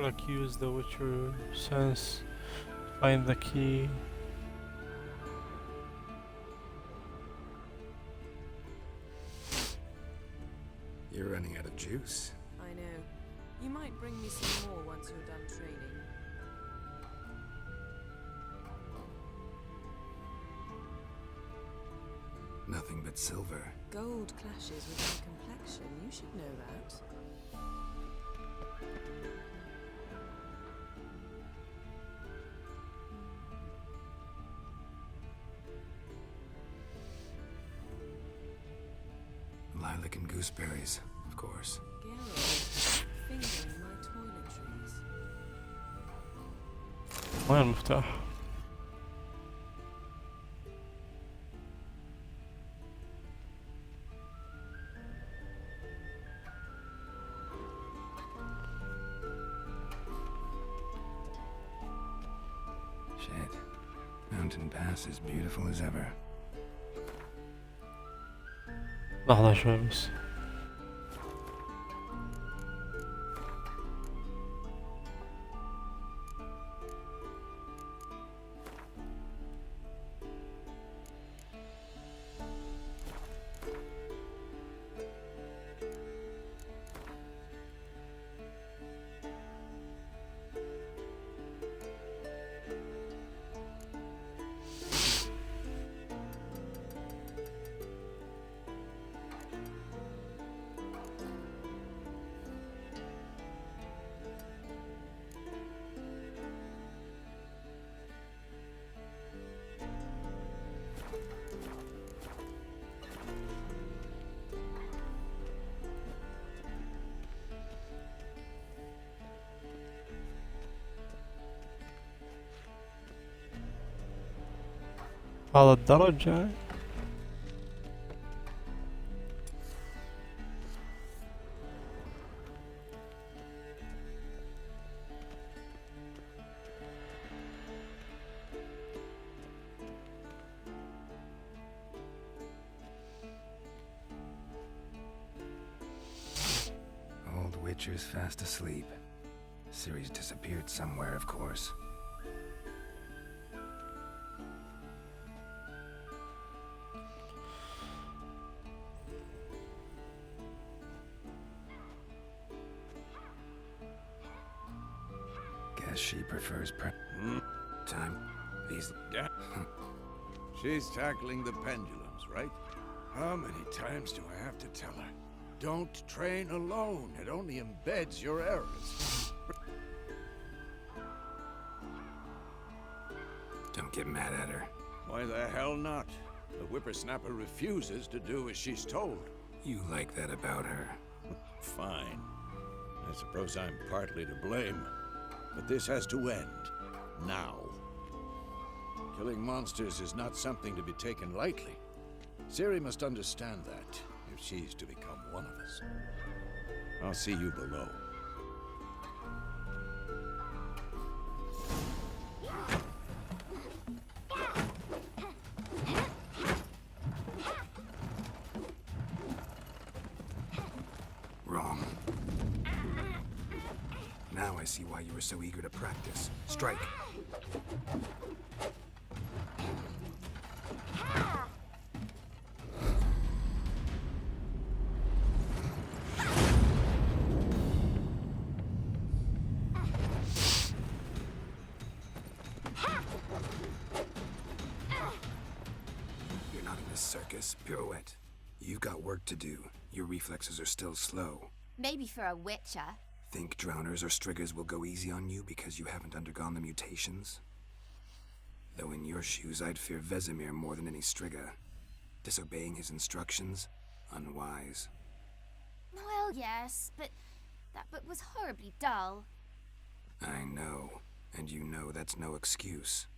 like use the Witcher sense, find the key. You're running out of juice. I know. You might bring me some more once you're done training. Nothing but silver. Gold clashes with my complexion. You should know that. Lilac and gooseberries, of course. Geralt, fingering my toiletries. وين المفتاح؟ Shit. Mountain Pass is beautiful as ever. لحظة شوي بس. هذا الدرج يعني. Old Witcher's fast asleep. Ciri's disappeared somewhere, of course. Guess she prefers time. These. She's tackling the pendulums, right? How many times do I have to tell her? Don't train alone. It only embeds your errors. Don't get mad at her. Why the hell not? The whippersnapper refuses to do as she's told. You like that about her. Fine. I suppose I'm partly to blame. But this has to end. Now. Killing monsters is not something to be taken lightly. Ciri must understand that, if she's to become one of us. I'll see you below. Wrong. Now I see why you were so eager to practice. Strike. You're not in this circus, pirouette. You've got work to do. Your reflexes are still slow. Maybe for a witcher. Think drowners or striggers will go easy on you because you haven't undergone the mutations? Though in your shoes, I'd fear Vesemir more than any strigger. Disobeying his instructions? Unwise. Well, yes, but that book was horribly dull. I know. And you know that's no excuse.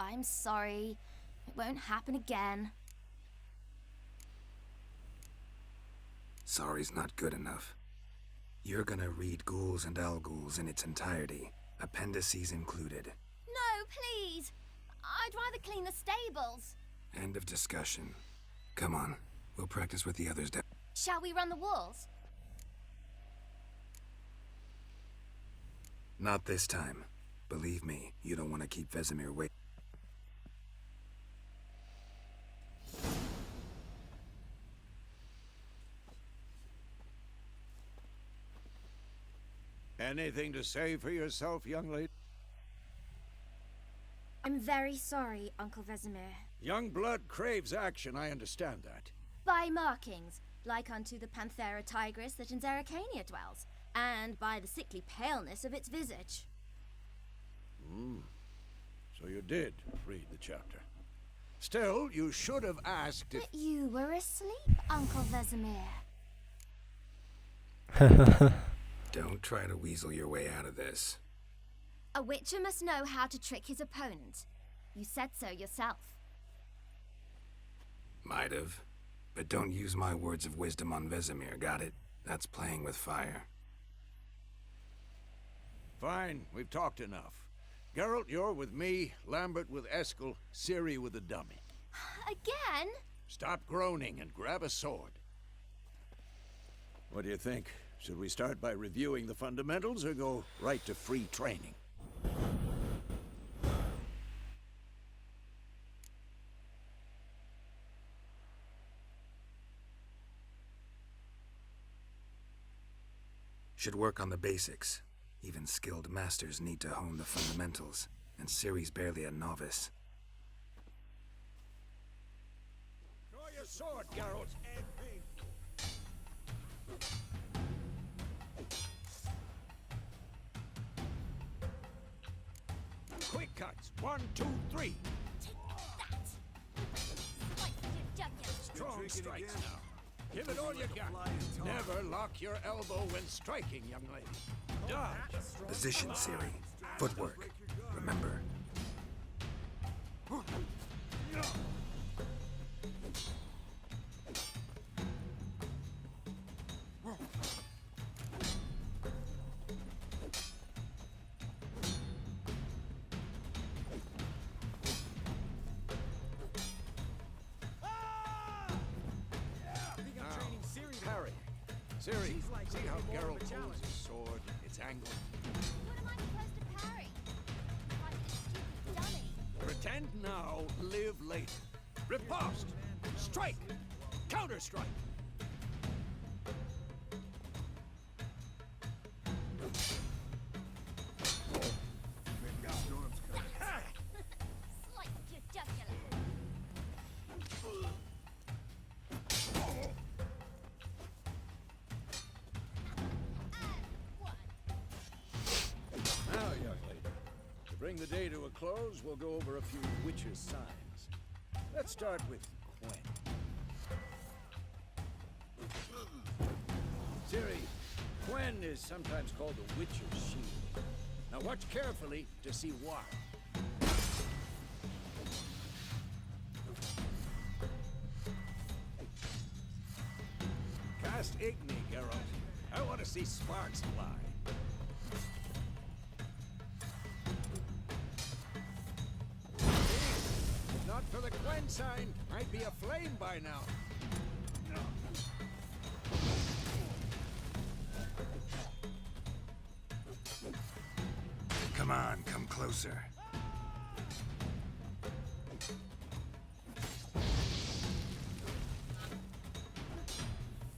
I'm sorry. It won't happen again. Sorry's not good enough. You're gonna read Ghouls and Alghouls in its entirety, appendices included. No, please! I'd rather clean the stables. End of discussion. Come on, we'll practice with the others down. Shall we run the walls? Not this time. Believe me, you don't want to keep Vesemir waiting. Anything to say for yourself, young lady? I'm very sorry, Uncle Vesemir. Young blood craves action, I understand that. By markings, like unto the Panthera tigris that in Zerrikania dwells, and by the sickly paleness of its visage. So you did read the chapter. Still, you should have asked if... But you were asleep, Uncle Vesemir. Don't try to weasel your way out of this. A witcher must know how to trick his opponent. You said so yourself. Might have. But don't use my words of wisdom on Vesemir, got it? That's playing with fire. Fine, we've talked enough. Geralt, you're with me, Lambert with Eskel, Ciri with the dummy. Again? Stop groaning and grab a sword. What do you think? Should we start by reviewing the fundamentals or go right to free training? Should work on the basics. Even skilled masters need to hone the fundamentals, and Ciri's barely a novice. Draw your sword, Geralt. Quick cuts. 1, 2, 3. Take that! Slice your jugular. Strong strikes now. Give it all you got. Never lock your elbow when striking, young lady. Dodge. Position, Ciri. Footwork. Remember. Parry. Ciri, see how Geralt holds his sword, its angle? What am I supposed to parry? Like a stupid dummy. Pretend now, live later. Riposte! Strike! Counter-strike! Slice your jugular. Now, young lady, to bring the day to a close, we'll go over a few witches' signs. Let's start with Quen. Ciri, Quen is sometimes called the Witcher's Shield. Now watch carefully to see why. Cast Igni, Geralt. I want to see sparks fly. If not for the Quen sign, I'd be aflame by now. Come on, come closer.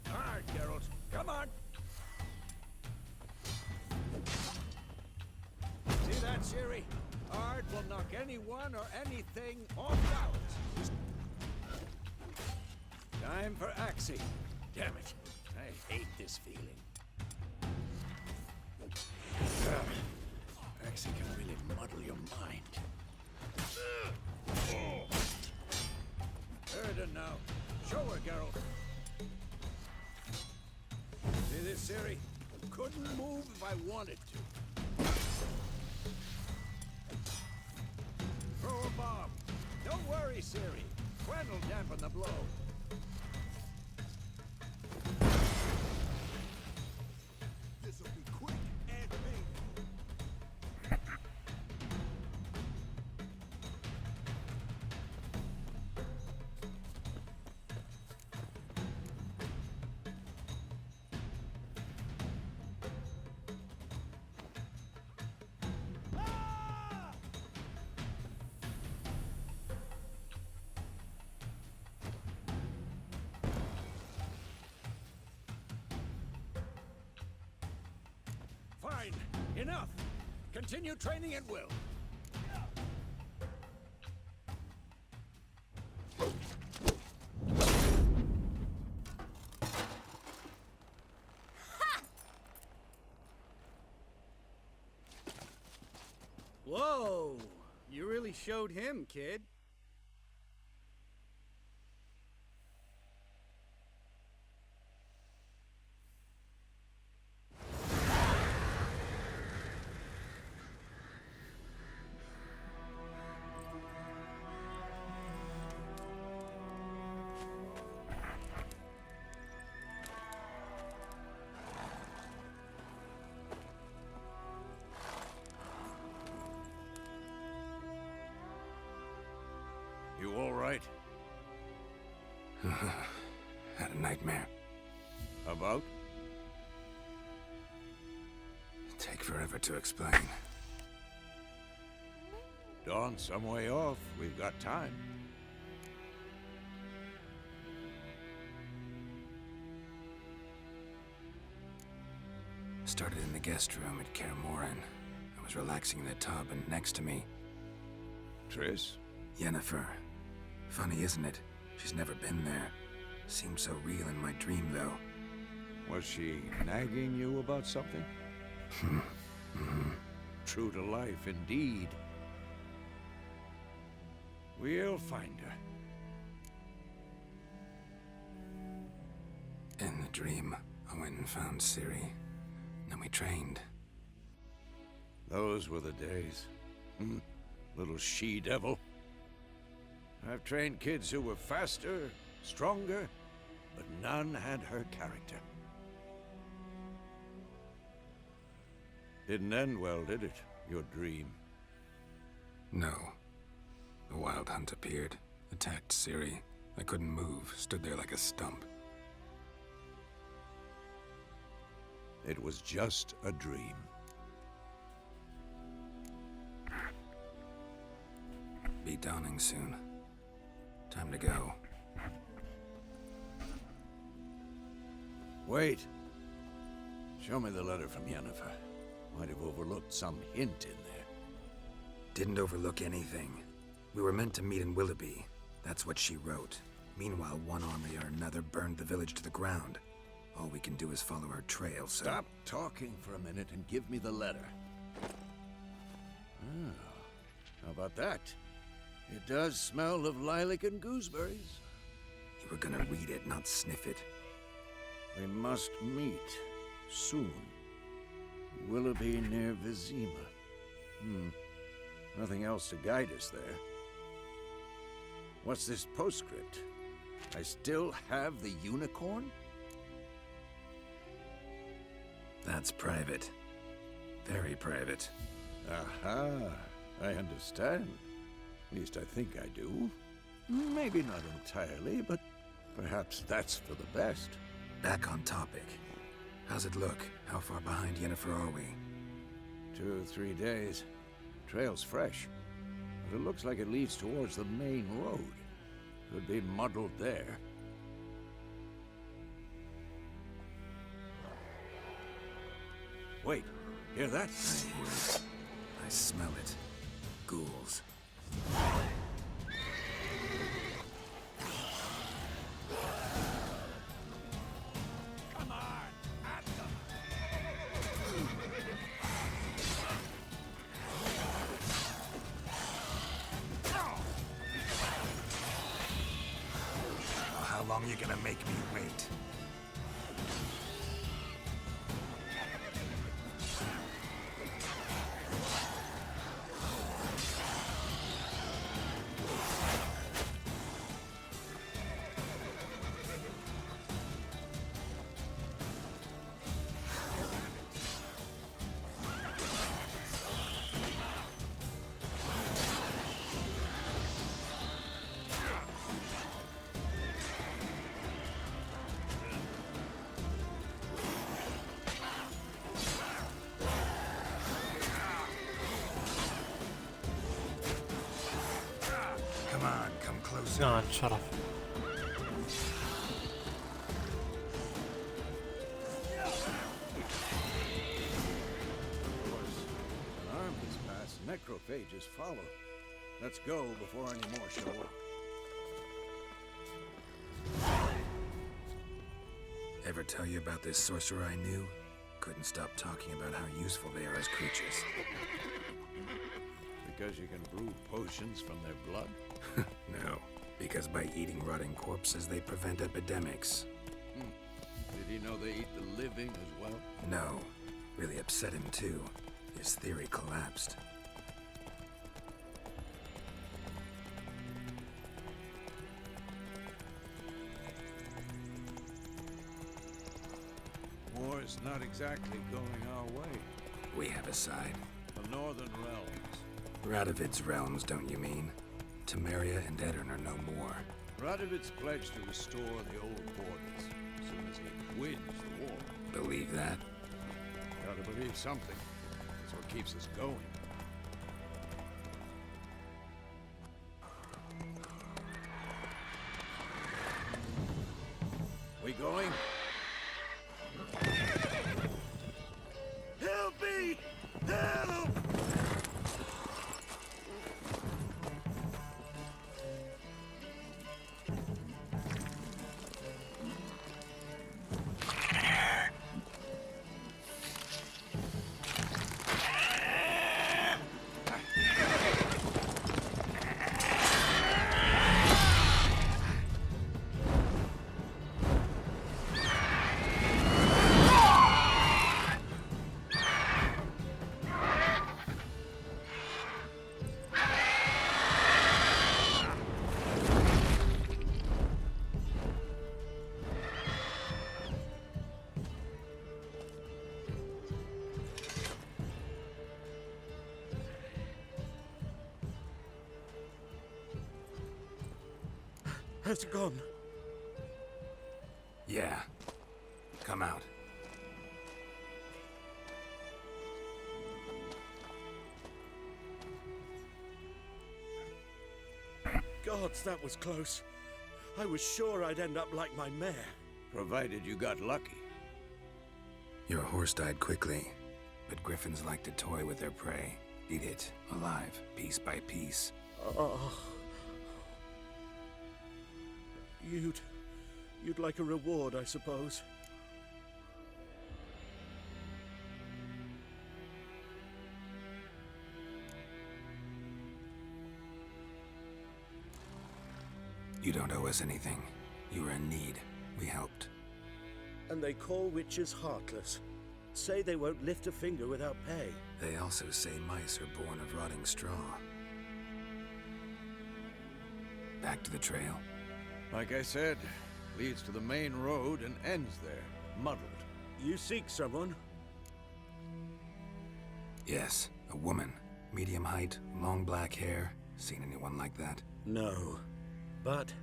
All right, Geralt. Come on. See that, Ciri? Art will knock anyone or anything off balance. Time for Axie. Damn it. I hate this feeling. Axie can really muddle your mind. Erden now. Show her, Geralt. See this, Ciri? Couldn't move if I wanted to. Throw a bomb. Don't worry, Ciri. Quen will dampen the blow. This'll be quick and painful. Enough! Continue training at will. Whoa! You really showed him, kid. You all right? Had a nightmare. About? Take forever to explain. Dawn's some way off. We've got time. Started in the guest room at Kaer Morhen. I was relaxing in the tub, and next to me, Triss? Yennefer. Funny, isn't it? She's never been there. Seemed so real in my dream, though. Was she nagging you about something? True to life, indeed. We'll find her. In the dream, I went and found Ciri. Then we trained. Those were the days. Little she-devil. I've trained kids who were faster, stronger, but none had her character. Didn't end well, did it? Your dream? No. The Wild Hunt appeared, attacked Ciri. I couldn't move, stood there like a stump. It was just a dream. Be dawning soon. Time to go. Wait. Show me the letter from Yennefer. Might have overlooked some hint in there. Didn't overlook anything. We were meant to meet in Willoughby. That's what she wrote. Meanwhile, one army or another burned the village to the ground. All we can do is follow her trail, so... Stop talking for a minute and give me the letter. Ah, how about that? It does smell of lilac and gooseberries. You were gonna read it, not sniff it. We must meet soon. Willoughby near Vizima. Nothing else to guide us there. What's this postscript? I still have the unicorn? That's private. Very private. Aha, I understand. At least I think I do. Maybe not entirely, but perhaps that's for the best. Back on topic. How's it look? How far behind Yennefer are we? 2 or 3 days. Trail's fresh, but it looks like it leads towards the main road. Could be muddled there. Wait, hear that? I hear it. I smell it. Ghouls. Come on, at them! How long you gonna make me wait? Come on, come closer. No, shut up. pages follow. Let's go before any more show up. Ever tell you about this sorcerer I knew? Couldn't stop talking about how useful they are as creatures. Because you can brew potions from their blood? No, because by eating rotting corpses, they prevent epidemics. Did he know they eat the living as well? No, really upset him too. His theory collapsed. War's not exactly going our way. We have a side. The Northern Realms. Radovid's realms, don't you mean? Temeria and Edirn are no more. Radovid's pledged to restore the old borders as soon as he wins the war. Believe that? Gotta believe something. That's what keeps us going. We going? Help me! Help! Has it gone? Yeah. Come out. Gods, that was close. I was sure I'd end up like my mare. Provided you got lucky. Your horse died quickly, but griffins like to toy with their prey. Eat it, alive, piece by piece. Oh. You'd like a reward, I suppose. You don't owe us anything. You were in need. We helped. And they call witches heartless. Say they won't lift a finger without pay. They also say mice are born of rotting straw. Back to the trail. Like I said, leads to the main road and ends there, muddled. You seek someone? Yes, a woman. Medium height, long black hair. Seen anyone like that? No. But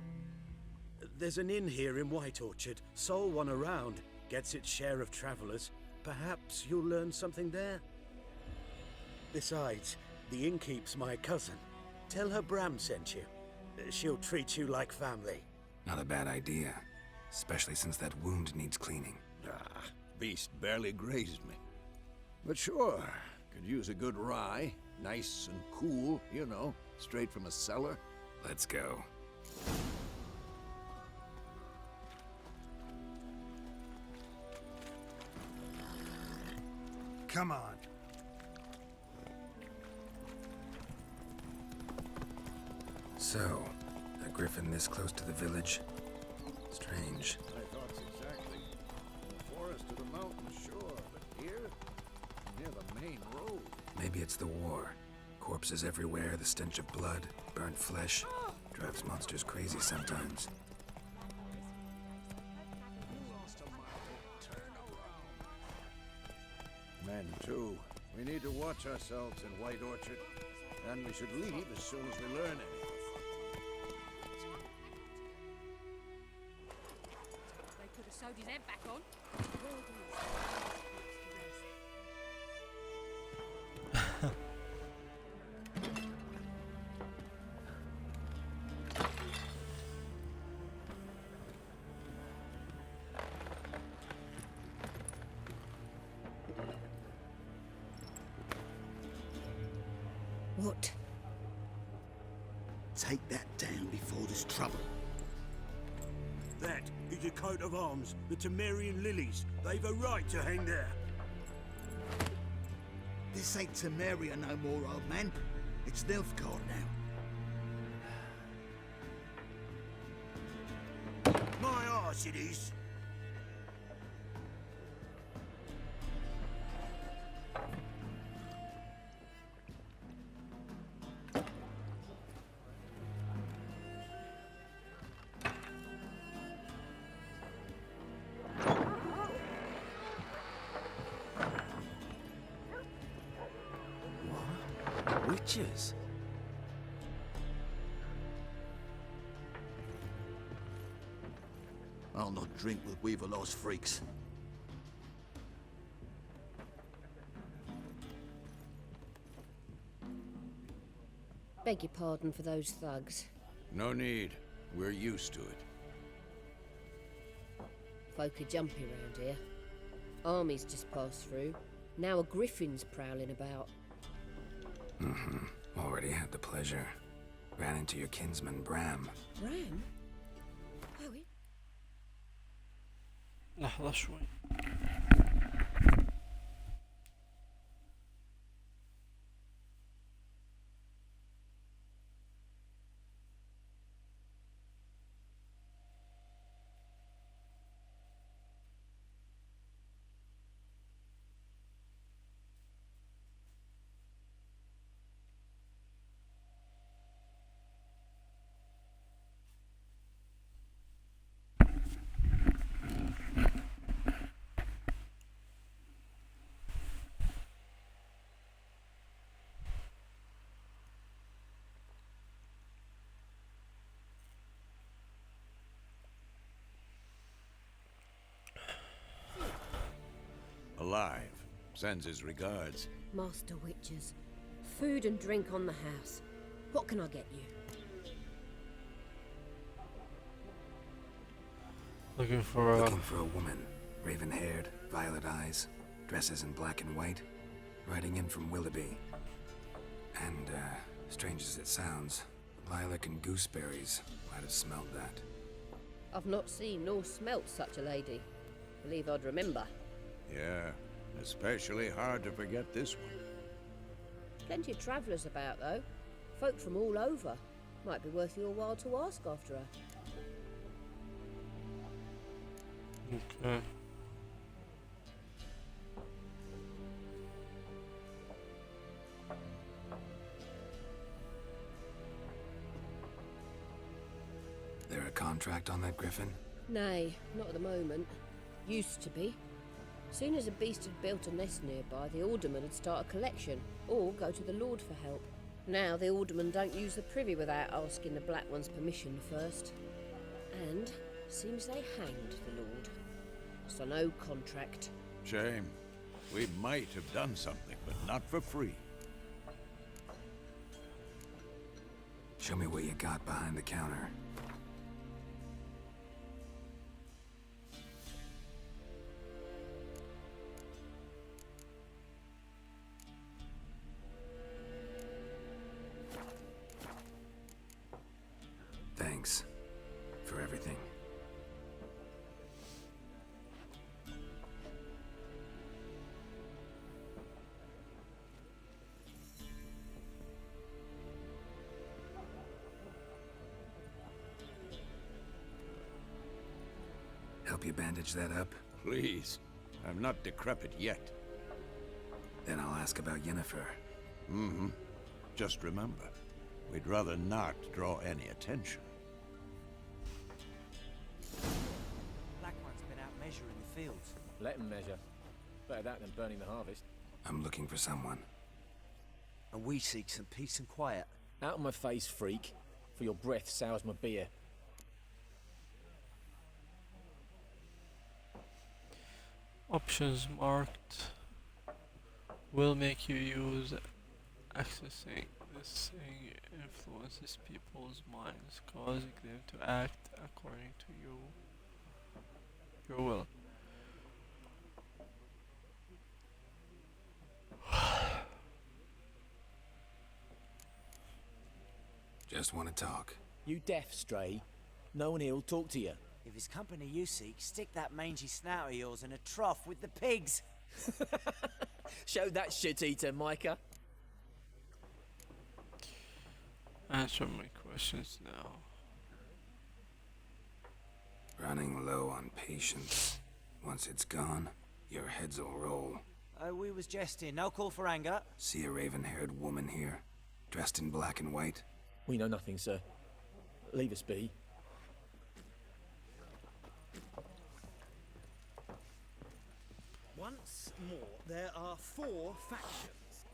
there's an inn here in White Orchard. Sole one around. Gets its share of travelers. Perhaps you'll learn something there? Besides, the innkeep's my cousin. Tell her Bram sent you. She'll treat you like family. Not a bad idea. Especially since that wound needs cleaning. Beast barely grazed me. But sure, could use a good rye. Nice and cool, you know, straight from a cellar. Let's go. Come on. So, a griffin this close to the village? Strange. My thoughts exactly. From the forest to the mountain, sure, but here? Near the main road. Maybe it's the war. Corpses everywhere, the stench of blood, burnt flesh. Drives monsters crazy sometimes. Men, too. We need to watch ourselves in White Orchard. And we should leave as soon as we learn anything. They could have sewed his head back on. What? Take that down before there's trouble. That is a coat of arms, the Temerian lilies. They've a right to hang there. This ain't Temeria no more, old man. It's Nilfgaard now. My arse it is. Witches? I'll not drink with Weaverlaw's freaks. Beg your pardon for those thugs. No need. We're used to it. Folk are jumpy round here. Armies just passed through. Now a griffin's prowling about. Already had the pleasure. Ran into your kinsman, Bram. Bram? Oh, لحظة شوي. Alive. Sends his regards. Master Witches. Food and drink on the house. What can I get you? Looking for Looking for a woman. Raven-haired, violet eyes, dresses in black and white. Riding in from Willoughby. And, strange as it sounds, lilac and gooseberries might have smelled that. I've not seen nor smelt such a lady. Believe I'd remember. Yeah, especially hard to forget this one. Plenty of travellers about, though. Folk from all over. Might be worth your while to ask after her. Okay. There a contract on that griffin? Nay, not at the moment. Used to be. Soon as a beast had built a nest nearby, the alderman would start a collection, or go to the Lord for help. Now the aldermen don't use the privy without asking the Black One's permission first. And seems they hanged the Lord. So no contract. Shame. We might have done something, but not for free. Show me what you got behind the counter. Thanks for everything. Help you bandage that up? Please. I'm not decrepit yet. Then I'll ask about Yennefer. Mm-hmm. Just remember, we'd rather not draw any attention. Black One's been out measuring the fields. Let him measure. Better that than burning the harvest. I'm looking for someone. And we seek some peace and quiet. Out of my face, freak. For your breath sours my beer. Options marked will make you use accessing this thing influences people's minds, causing them to act according to your will. Just want to talk. You deaf, Stray? No one here will talk to you. If it's company you seek, stick that mangy snout of yours in a trough with the pigs. Show that shit-eater, Micah. Answer my questions now. Running low on patience. Once it's gone, your heads'll roll. Oh, we was jesting. No call for anger. See a raven-haired woman here, dressed in black and white? We know nothing, sir. Leave us be. Once more, there are 4 factions.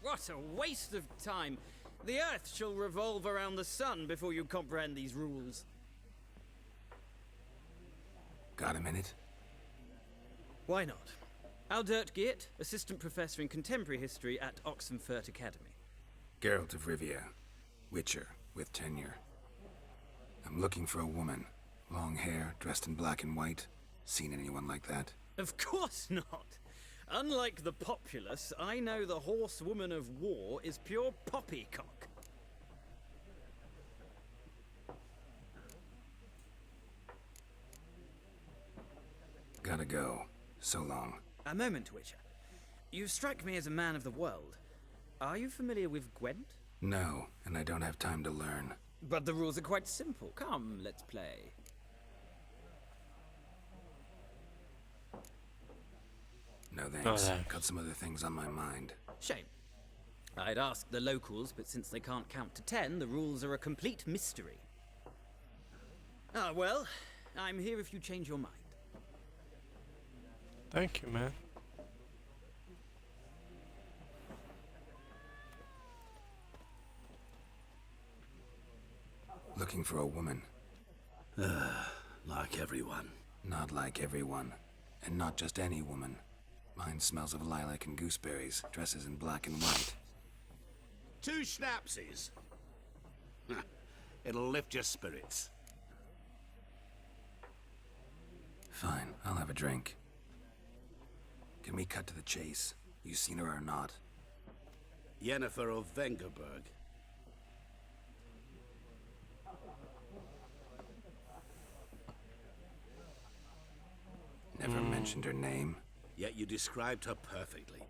What a waste of time! The Earth shall revolve around the sun before you comprehend these rules. Got a minute? Why not? Aldert Geert, Assistant Professor in Contemporary History at Oxenfurt Academy. Geralt of Rivia, Witcher, with tenure. I'm looking for a woman. Long hair, dressed in black and white. Seen anyone like that? Of course not! Unlike the populace, I know the horsewoman of war is pure poppycock. Gotta go. So long. A moment, Witcher. You strike me as a man of the world. Are you familiar with Gwent? No, and I don't have time to learn. But the rules are quite simple. Come, let's play. No thanks. No thanks. Got some other things on my mind. Shame. I'd ask the locals, but since they can't count to 10, the rules are a complete mystery. Ah, well, I'm here if you change your mind. Thank you, man. Looking for a woman. Like everyone. Not like everyone. And not just any woman. Mine smells of lilac and gooseberries, dresses in black and white. 2 schnapsies. It'll lift your spirits. Fine, I'll have a drink. Can we cut to the chase? You seen her or not? Yennefer of Vengerberg. Never mentioned her name. Yet you described her perfectly.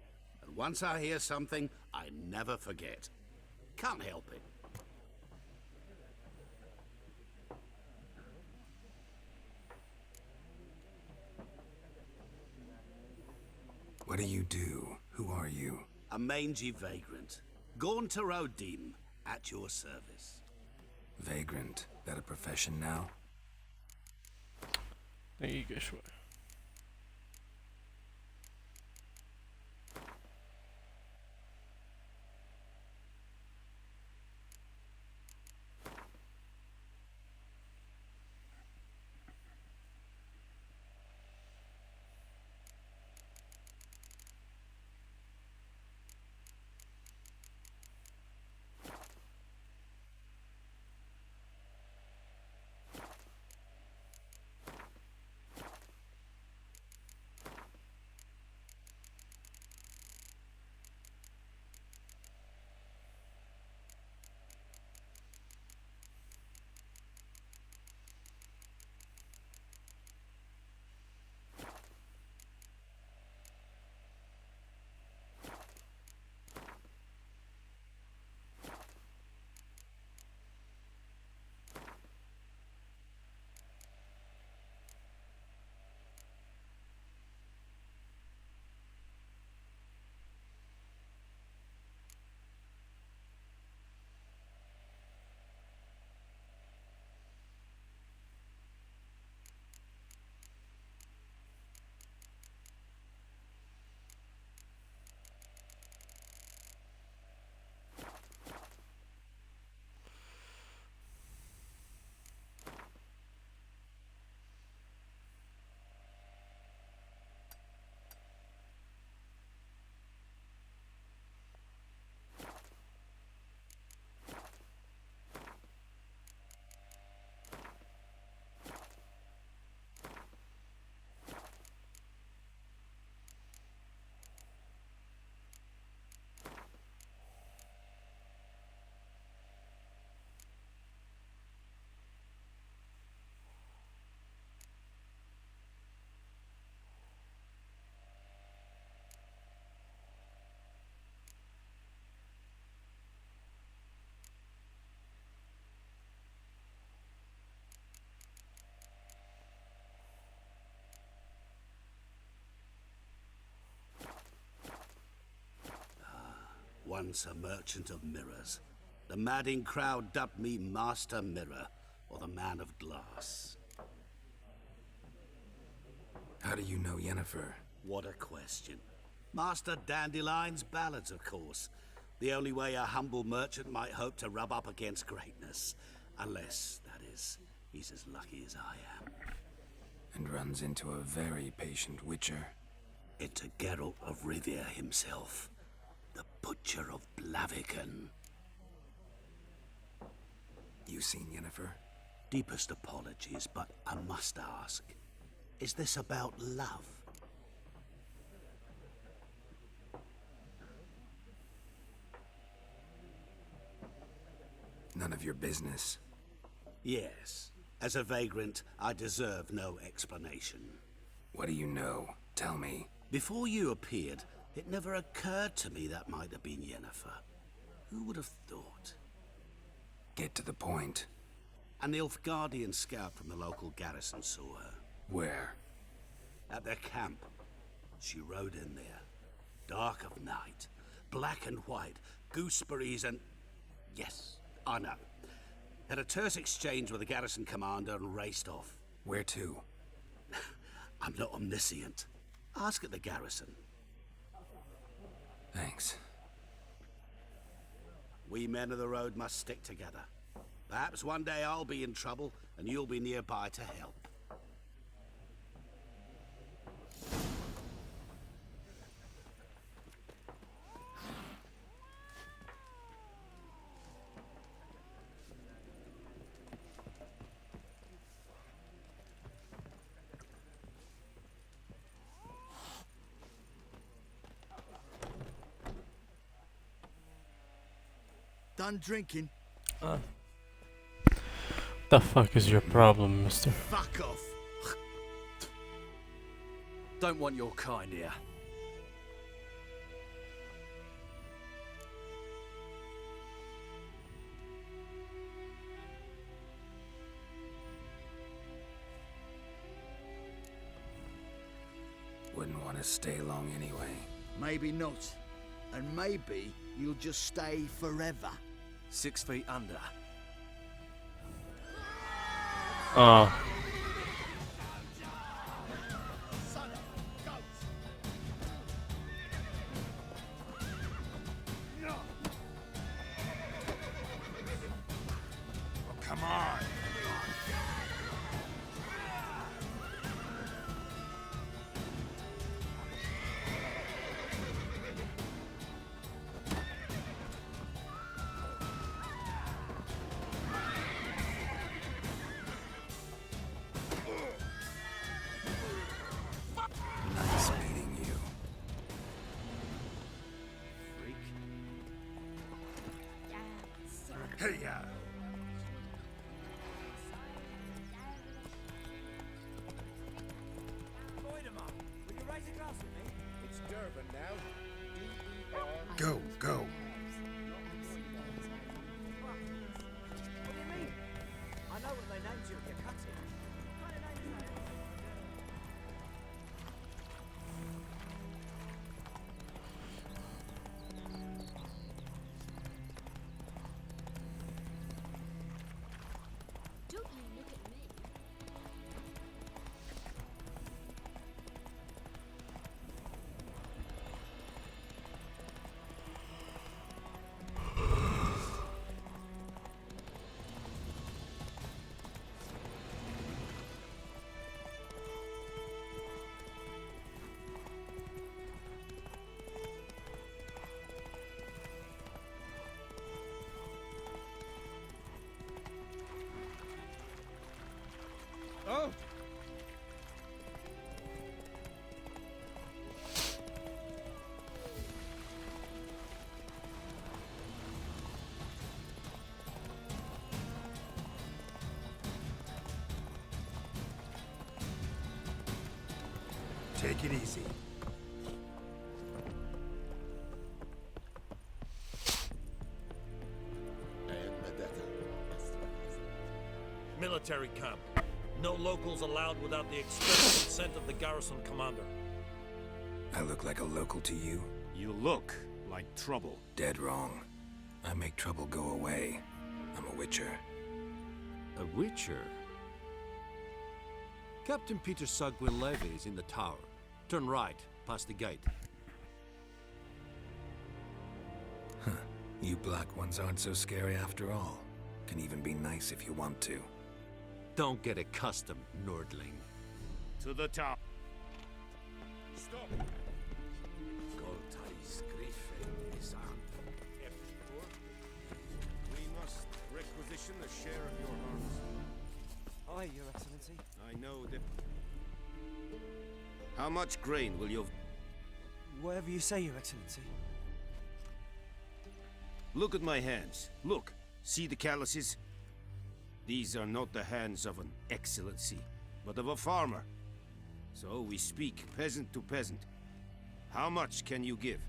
And once I hear something, I never forget. Can't help it. What do you do? Who are you? A mangy vagrant. Gone to Rodim, at your service. Vagrant. That a profession now? دقيقة شوي. once a merchant of mirrors. The madding crowd dubbed me Master Mirror, or the Man of Glass. How do you know Yennefer? What a question. Master Dandelion's ballads, of course. The only way a humble merchant might hope to rub up against greatness. Unless, that is, he's as lucky as I am. And runs into a very patient witcher. Into Geralt of Rivia himself. The Butcher of Blaviken. You seen Yennefer? Deepest apologies, but I must ask. Is this about love? None of your business. Yes. As a vagrant, I deserve no explanation. What do you know? Tell me. Before you appeared, it never occurred to me that might have been Yennefer. Who would have thought? Get to the point. An Nilfgaardian scout from the local garrison saw her. Where? At their camp. She rode in there. Dark of night. Black and white. Gooseberries and... Yes, I know. Had a terse exchange with the garrison commander and raced off. Where to? I'm not omniscient. Ask at the garrison. Thanks. We men of the road must stick together. Perhaps one day I'll be in trouble and you'll be nearby to help. Done drinking? The fuck is your problem, mister? Fuck off! Don't want your kind here. Wouldn't want to stay long anyway. Maybe not. And maybe you'll just stay forever. 6 feet under. Oh. Come on! Nice meeting you. Hey, Go, go. What do you mean? I know what they named you if you cut it. What kind of name is that? Don't you look at me. Oh! Take it easy. Military camp. No locals allowed without the express consent of the garrison commander. I look like a local to you? You look Like trouble. Dead wrong. I make trouble go away. I'm a witcher. A witcher? Captain Peter Sugwin Levy is in the tower. Turn right, past the gate. Huh. You black ones aren't so scary after all. Can even be nice if you want to. Don't get accustomed, Nordling. To the top. Stop! Goltais Griffin is armed. We must requisition a share of your harvest. Aye, Your Excellency. I know that... How much grain will you... Whatever you say, Your Excellency. Look at my hands. Look. See the calluses? These are not the hands of an excellency, but of a farmer. So we speak peasant to peasant. How much can you give?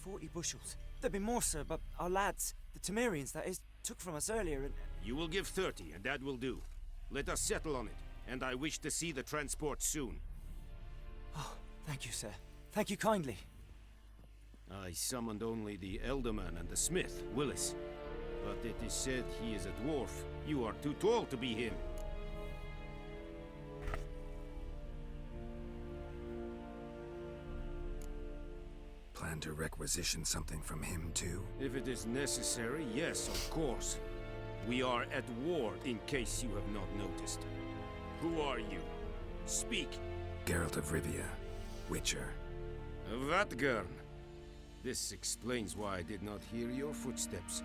40 bushels. There'd be more, sir, but our lads, the Temerians, that is, took from us earlier and... You will give 30, and that will do. Let us settle on it, and I wish to see the transport soon. Oh, thank you, sir. Thank you kindly. I summoned only the Elderman and the smith, Willis. But it is said he is a dwarf. You are too tall to be him. Plan to requisition something from him too? If it is necessary, yes, of course. We are at war, in case you have not noticed. Who are you? Speak. Geralt of Rivia, Witcher. Vatgern. This explains why I did not hear your footsteps.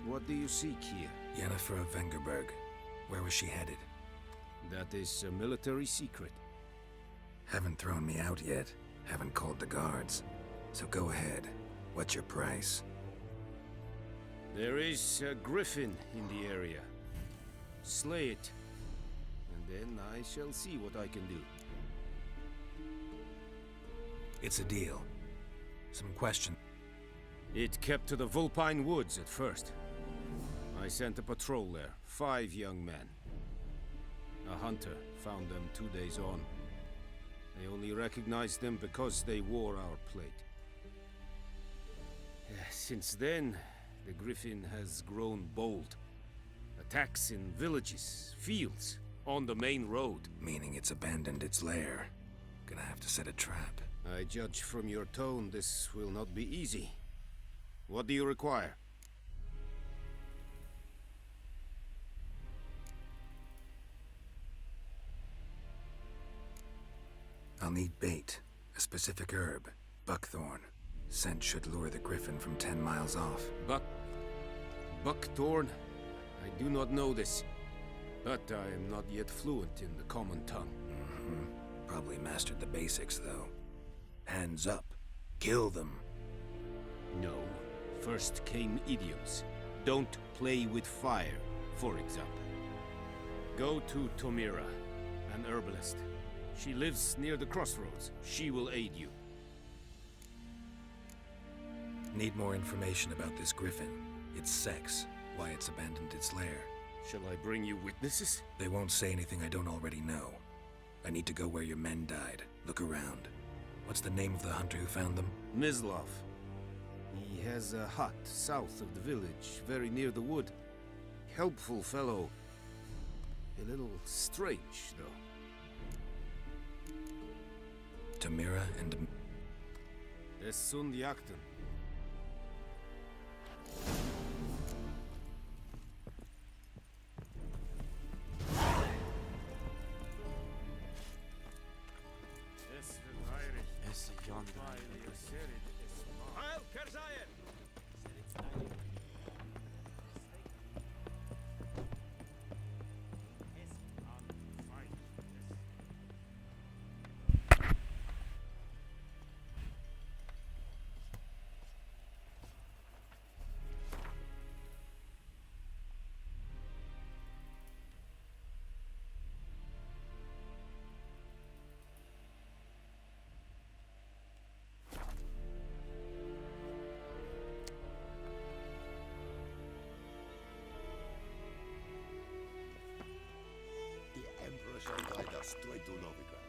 What do you seek here? Yennefer of Vengerberg. Where was she headed? That is a military secret. Haven't thrown me out yet. Haven't called the guards. So go ahead. What's your price? There is a griffin in the area. Slay it. And then I shall see what I can do. It's a deal. Some question. It kept to the Vulpine Woods at first. I sent a patrol there, 5 young men. A hunter found them 2 days on. I only recognized them because they wore our plate. Since then, the Griffin has grown bold. Attacks in villages, fields, on the main road. Meaning it's abandoned its lair. Gonna have to set a trap. I judge from your tone this will not be easy. What do you require? I'll need bait, a specific herb, buckthorn. Scent should lure the griffin from 10 miles off. Buckthorn? I do not know this, but I am not yet fluent in the common tongue. Probably mastered the basics, though. Hands up. Kill them. No. First came idioms. Don't play with fire, for example. Go to Tomira, an herbalist. She lives near the crossroads. She will aid you. Need more information about this griffin. Its sex, why it's abandoned its lair. Shall I bring you witnesses? They won't say anything I don't already know. I need to go where your men died. Look around. What's the name of the hunter who found them? Mislav. He has a hut south of the village, very near the wood. Helpful fellow. A little strange, though. Tamira and... Esund Yakten. shall guide us straight to Novigrad.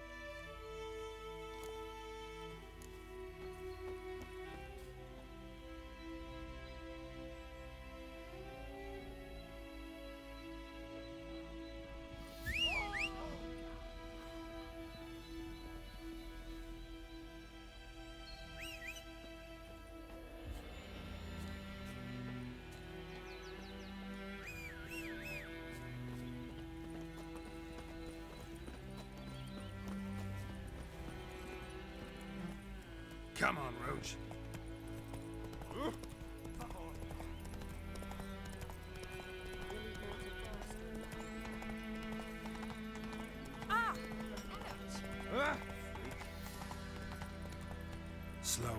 Come on, Roach. Slower.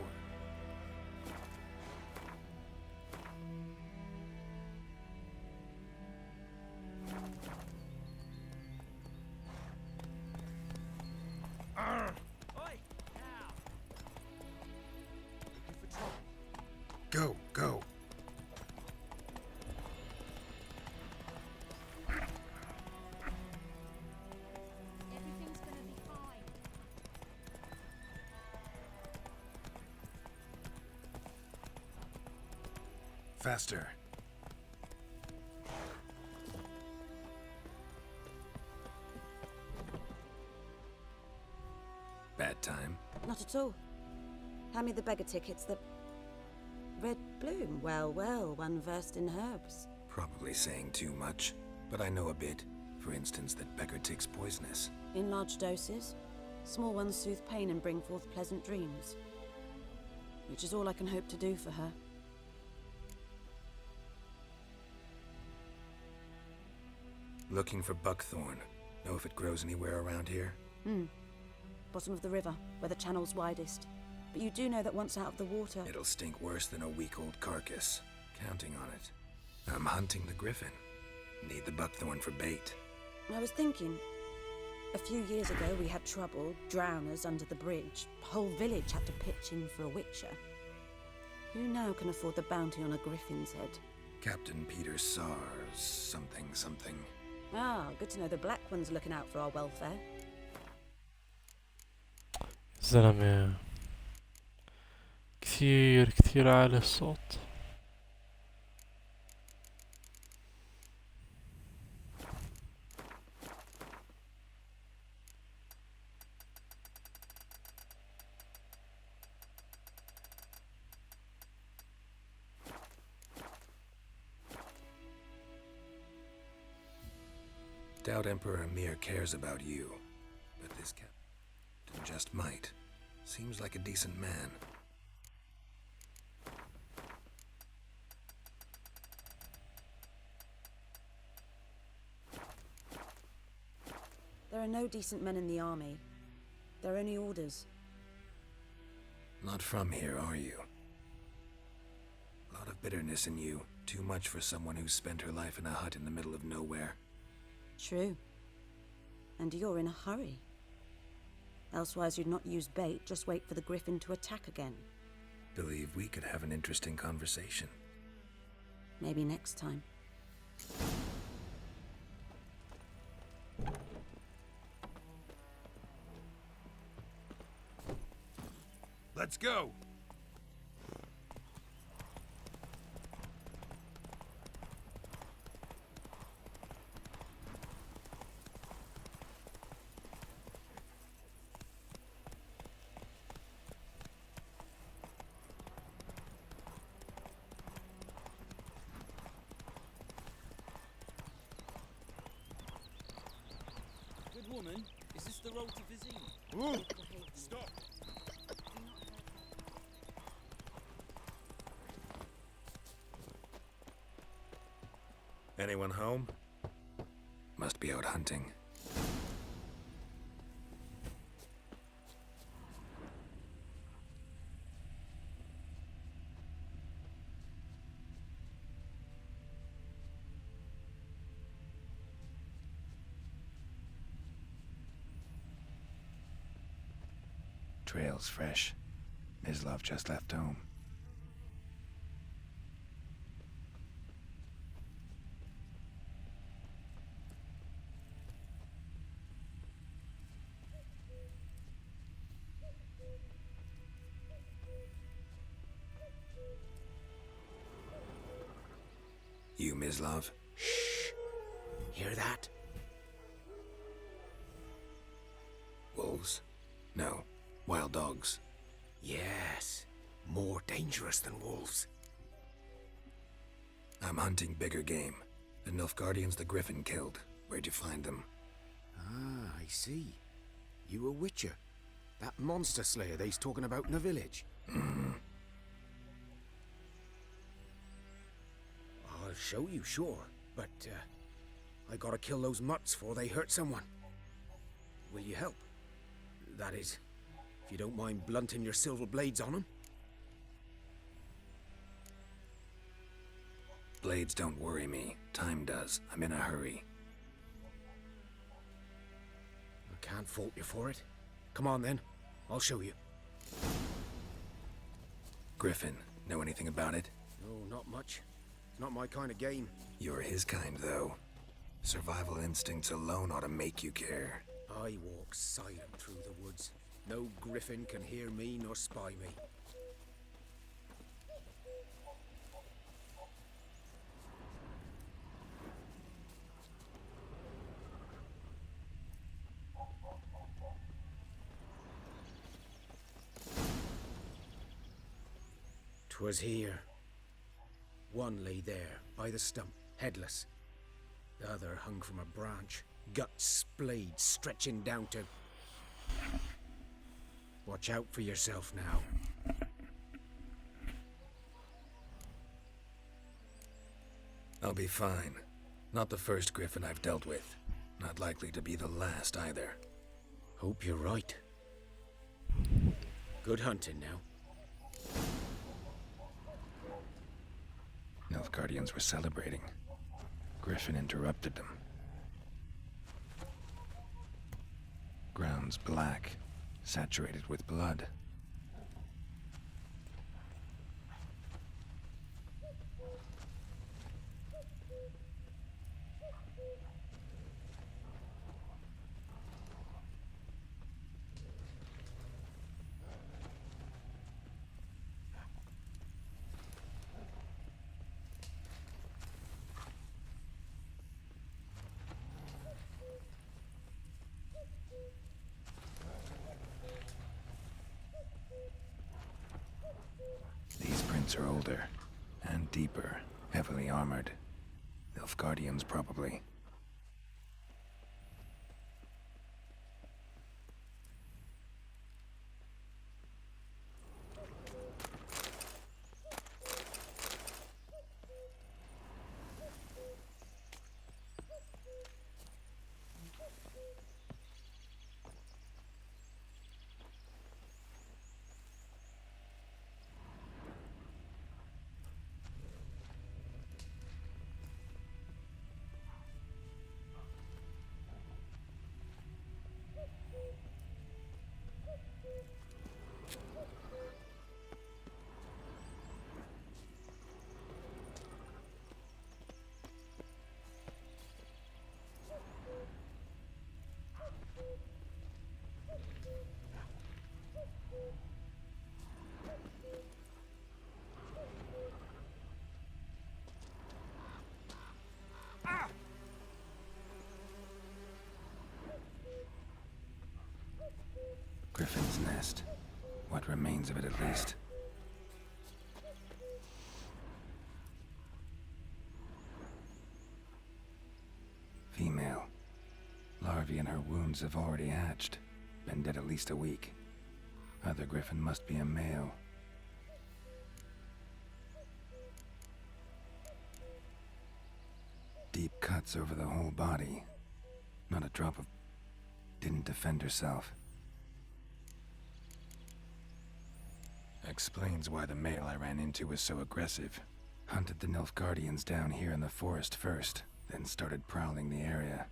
Go, go. Everything's gonna be fine. Faster. Bad time. Not at all. Hand me the beggar tickets, the red bloom. Well, well, one versed in herbs. Probably saying too much, but I know a bit. For instance, that beggar tick's poisonous. In large doses. Small ones soothe pain and bring forth pleasant dreams. Which is all I can hope to do for her. Looking for buckthorn. Know if it grows anywhere around here? Bottom of the river, where the channel's widest. But you do know that once out of the water... It'll stink worse than a week-old carcass. Counting on it. I'm hunting the griffin. Need the buckthorn for bait. I was thinking... A few years ago we had trouble, drowners under the bridge. The whole village had to pitch in for a witcher. Who now can afford the bounty on a griffin's head? Captain Peter Sars, something. Ah, good to know the Black One's looking out for our welfare. زلمة كثير عالي الصوت. Doubt Emperor Emir cares about you, but this captain just might. Seems like a decent man. There are no decent men in the army. They're only orders. Not from here, are you? A lot of bitterness in you. Too much for someone who's spent her life in a hut in the middle of nowhere. True. And you're in a hurry. Elsewise you'd not use bait, just wait for the griffin to attack again. Believe we could have an interesting conversation. Maybe next time. Let's go! Good woman, is this the road to Vizine? Ooh! Stop! Anyone home? Must be out hunting. Trail's fresh. Mislav just left home. You, Mislav? Shh. Hear that? Wolves? No. Wild dogs. Yes. More dangerous than wolves. I'm hunting bigger game. The Nilfgaardians the Griffin killed. Where'd you find them? Ah, I see. You a witcher. That monster slayer they's talking about in the village. I'll show you, sure, but I gotta kill those mutts before they hurt someone. Will you help? That is, if you don't mind blunting your silver blades on them. Blades don't worry me. Time does. I'm in a hurry. I can't fault you for it. Come on then, I'll show you. Griffin, know anything about it? No, not much. It's not my kind of game. You're his kind, though. Survival instincts alone ought to make you care. I walk silent through the woods. No griffin can hear me nor spy me. "'Twas here. One lay there, by the stump, headless. The other hung from a branch, guts splayed, stretching down to... Watch out for yourself now." I'll be fine. Not the first griffin I've dealt with. Not likely to be the last, either. Hope you're right. Good hunting now. Nilfgaardians were celebrating. Griffin interrupted them. Ground's black, saturated with blood. These prints are older and deeper, heavily armored. Nilfgaardians, probably. Griffin's nest. What remains of it, at least. Female. Larvae in her wounds have already hatched. Been dead at least a week. Other griffin must be a male. Deep cuts over the whole body. Not a drop of... Didn't defend herself. Explains why the male I ran into was so aggressive. Hunted the Nilfgaardians down here in the forest first, then started prowling the area.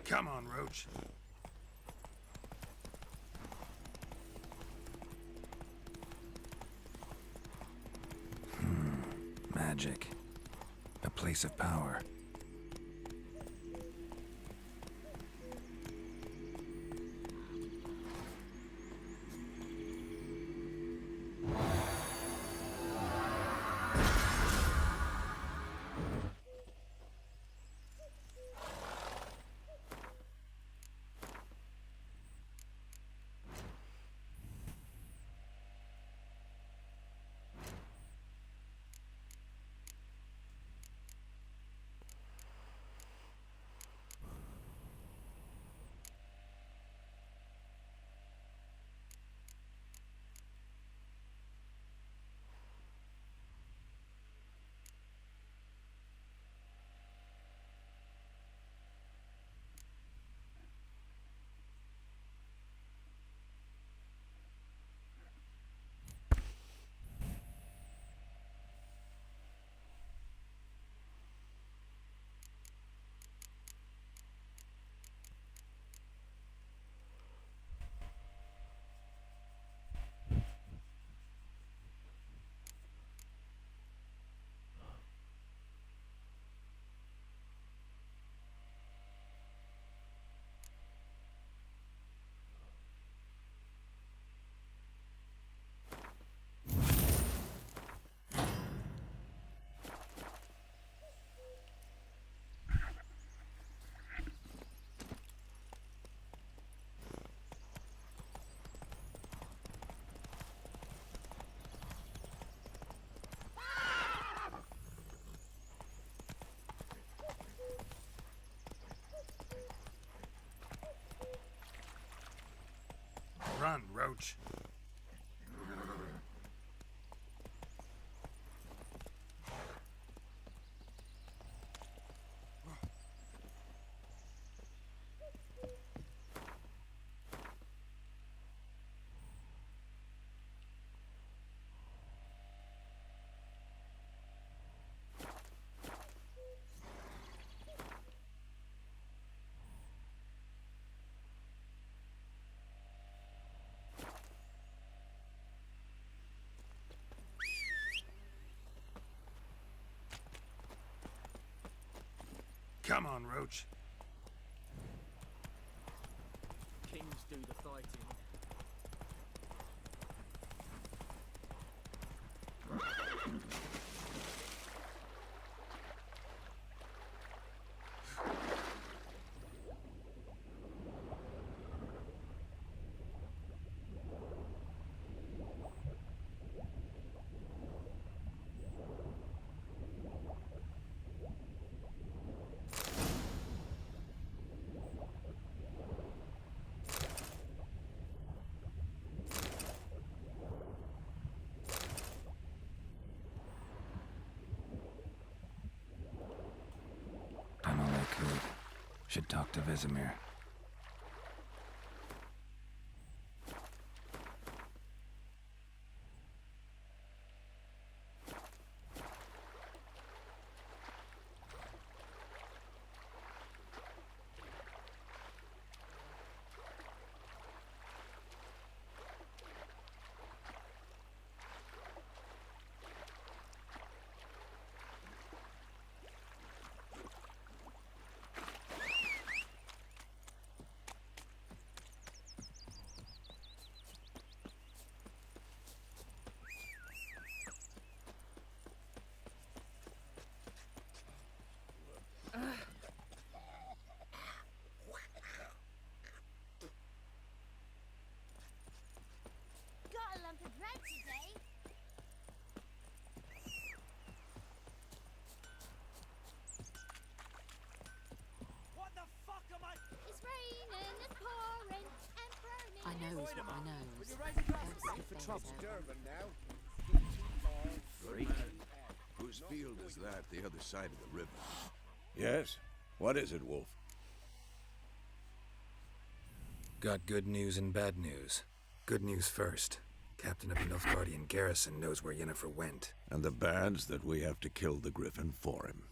Come on, Roach. Magic. A place of power. Run, Roach. Come on, Roach. Kings do the fighting. Done all I could. Should talk to Vesemir. Got a lump of bread today. What the fuck am I? It's raining, it's pouring, and burning. I know what I know. Would you raise a glass Don't for sit trouble? there. Freak. Whose field is that, the other side of the river? Yes? What is it, Wolf? Got good news and bad news. Good news first. Captain of the Nilfgaardian garrison knows where Yennefer went. And the bad's that we have to kill the Griffin for him.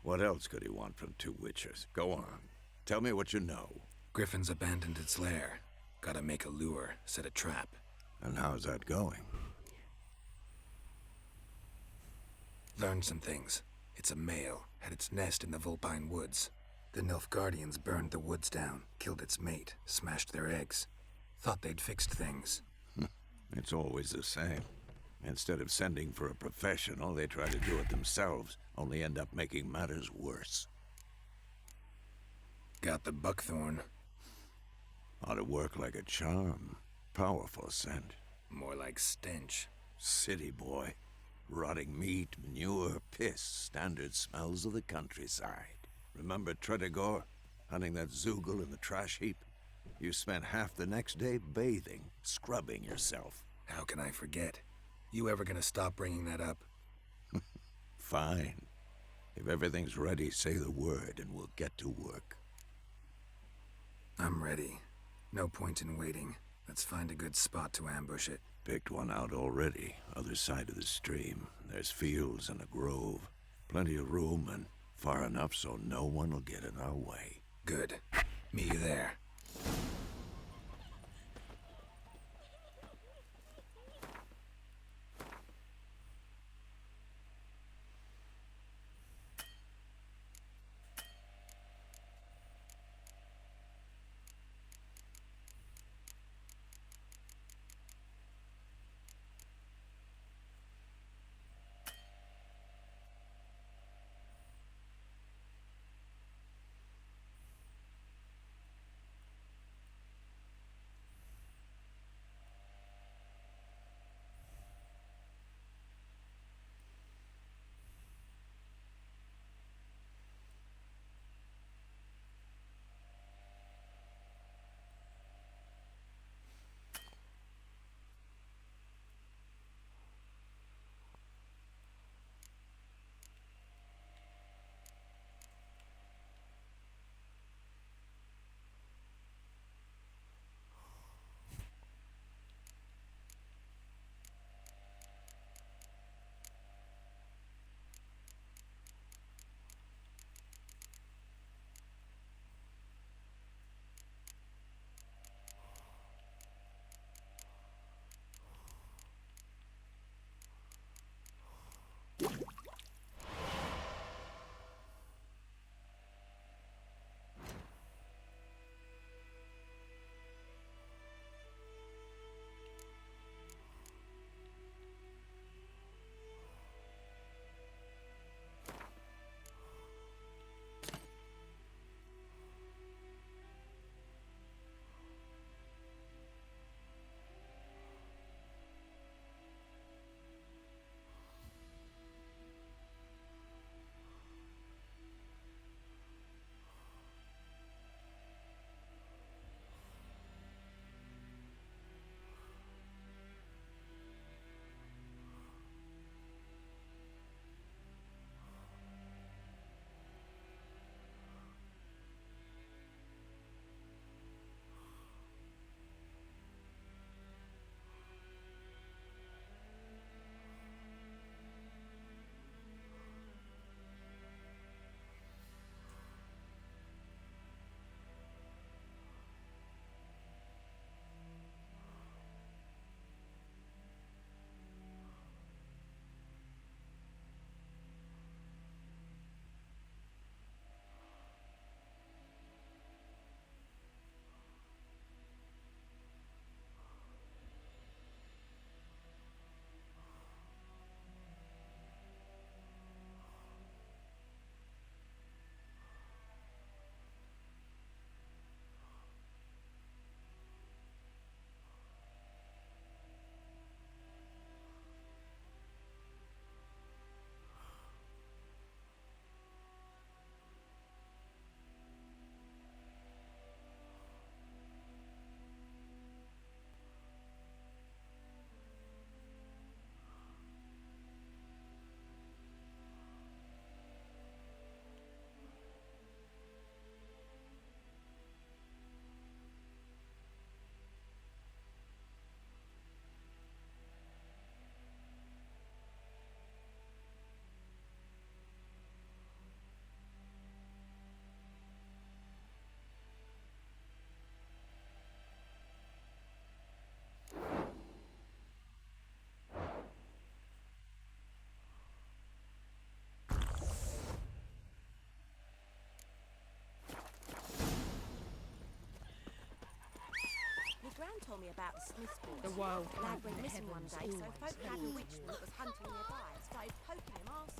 What else could he want from two witches? Go on. Tell me what you know. Griffin's abandoned its lair. Gotta make a lure, set a trap. And how's that going? Learned some things. It's a male, had its nest in the Vulpine Woods. The Nilfgaardians burned the woods down, killed its mate, smashed their eggs. Thought they'd fixed things. It's always the same. Instead of sending for a professional, they try to do it themselves, only end up making matters worse. Got the buckthorn. Ought to work like a charm. Powerful scent. More like stench. City boy. Rotting meat, manure, piss, standard smells of the countryside. Remember Tredegor? Hunting that Zoogle in the trash heap? You spent half the next day bathing, scrubbing yourself. How can I forget? You ever gonna stop bringing that up? Fine. If everything's ready, say the word and we'll get to work. I'm ready. No point in waiting. Let's find a good spot to ambush it. Picked one out already, other side of the stream. There's fields and a grove. Plenty of room and far enough so no one will get in our way. Good. Meet you there. me about the Smiths boys. The wild lad hunt went in the missing one heavens day, so always folk had a holds witchman that was hunting nearby and started poking him arse.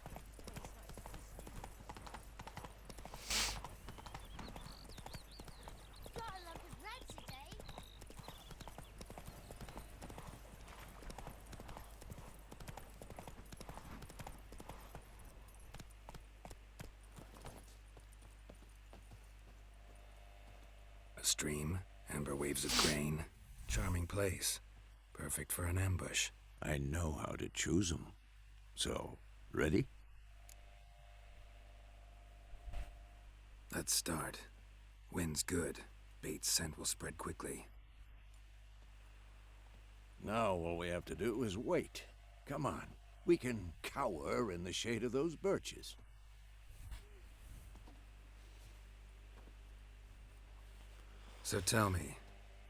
Got a lump of bread today. A stream, amber waves of grain. Charming place. Perfect for an ambush. I know how to choose them. So, ready? Let's start. Wind's good. Bait's scent will spread quickly. Now all we have to do is wait. Come on. We can cower in the shade of those birches. So tell me,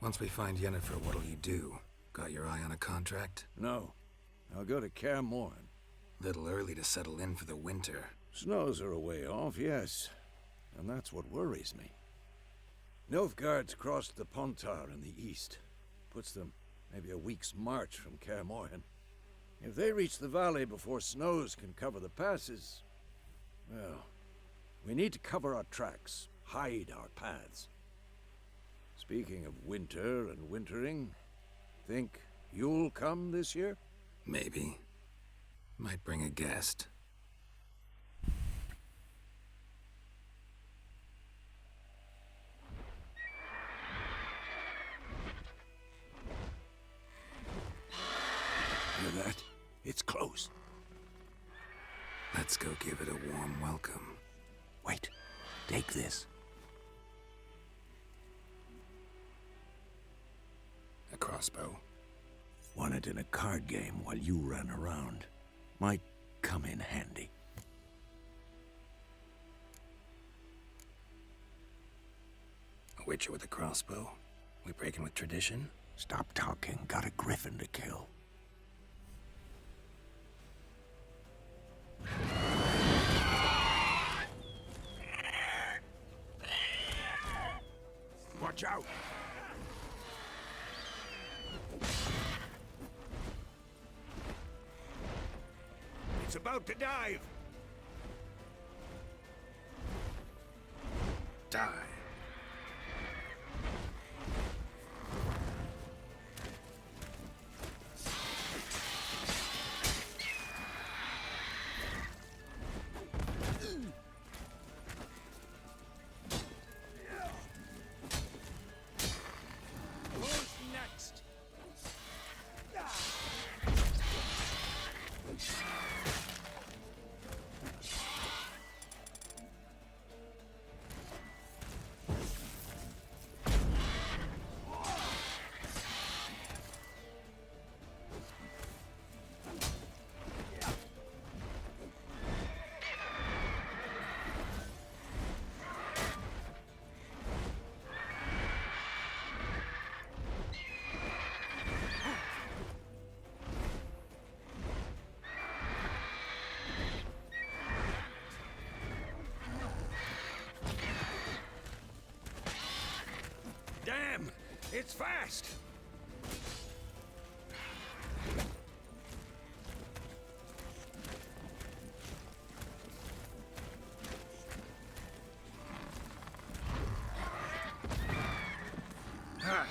once we find Yennefer, what'll you do? Got your eye on a contract? No. I'll go to Kaer Morhen. Little early to settle in for the winter. Snows are a way off, yes. And that's what worries me. Nilfgaard's crossed the Pontar in the east. Puts them maybe a week's march from Kaer Morhen. If they reach the valley before snows can cover the passes, well, we need to cover our tracks, hide our paths. Speaking of winter and wintering, think you'll come this year? Maybe. Might bring a guest. Hear that? It's close. Let's go give it a warm welcome. Wait. Take this. A crossbow. Won it in a card game while you ran around. Might come in handy. A witcher with a crossbow? We breaking with tradition? Stop talking. Got a griffin to kill. Watch out! It's about to dive! Die. Who's next? Damn! It's fast! Ah.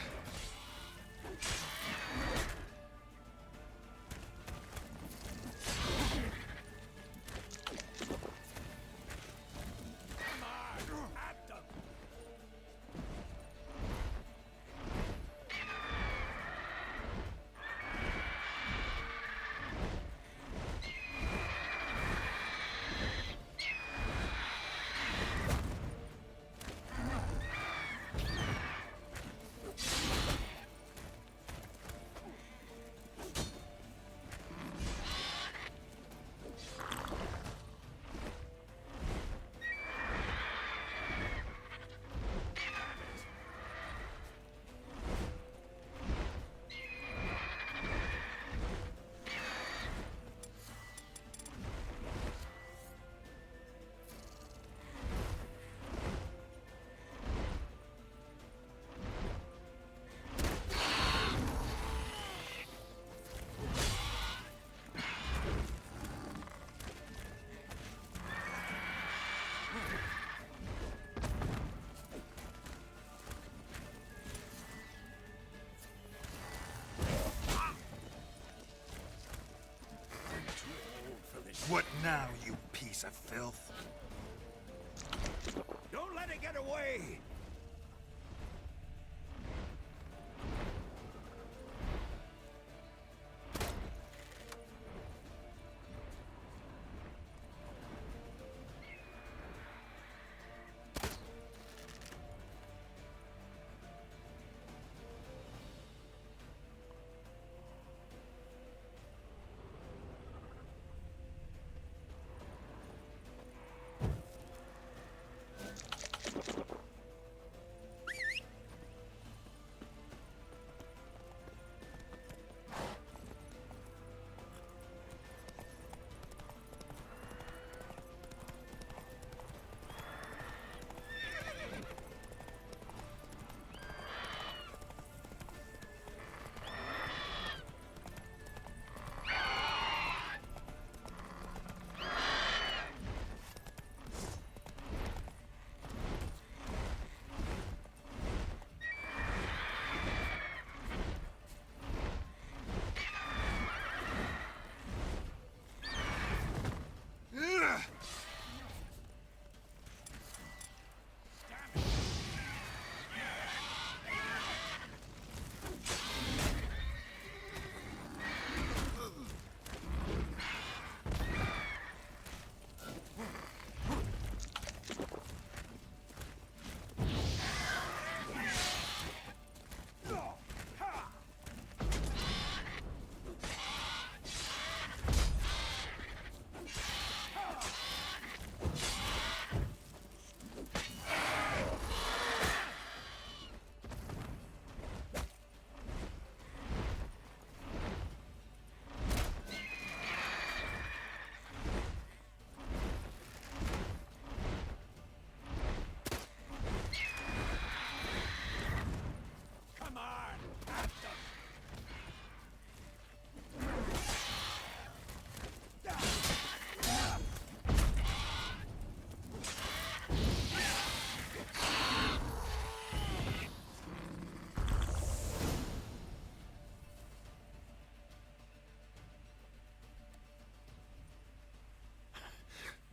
Come on! At them! What now, you piece of filth? Don't let it get away!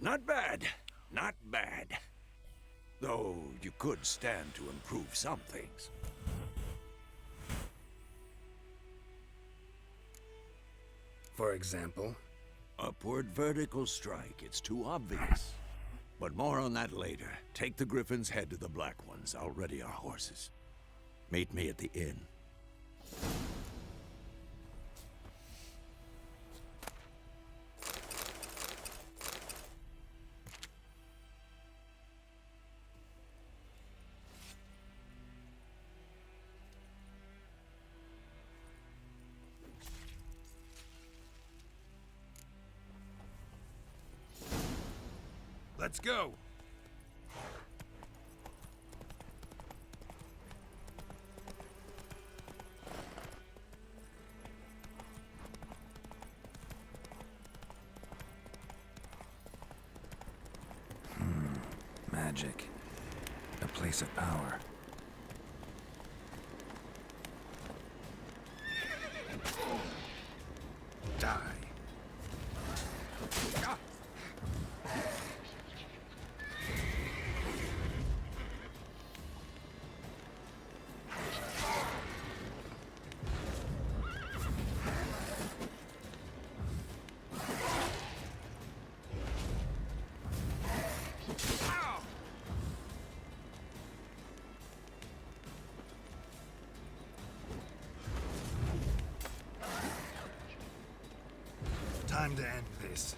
Not bad. Not bad. Though you could stand to improve some things. For example? Upward vertical strike. It's too obvious. But more on that later. Take the Griffin's head to the Black Ones. I'll ready our horses. Meet me at the inn. Let's go! Magic. A place of power. Die. Ah. Time to end this.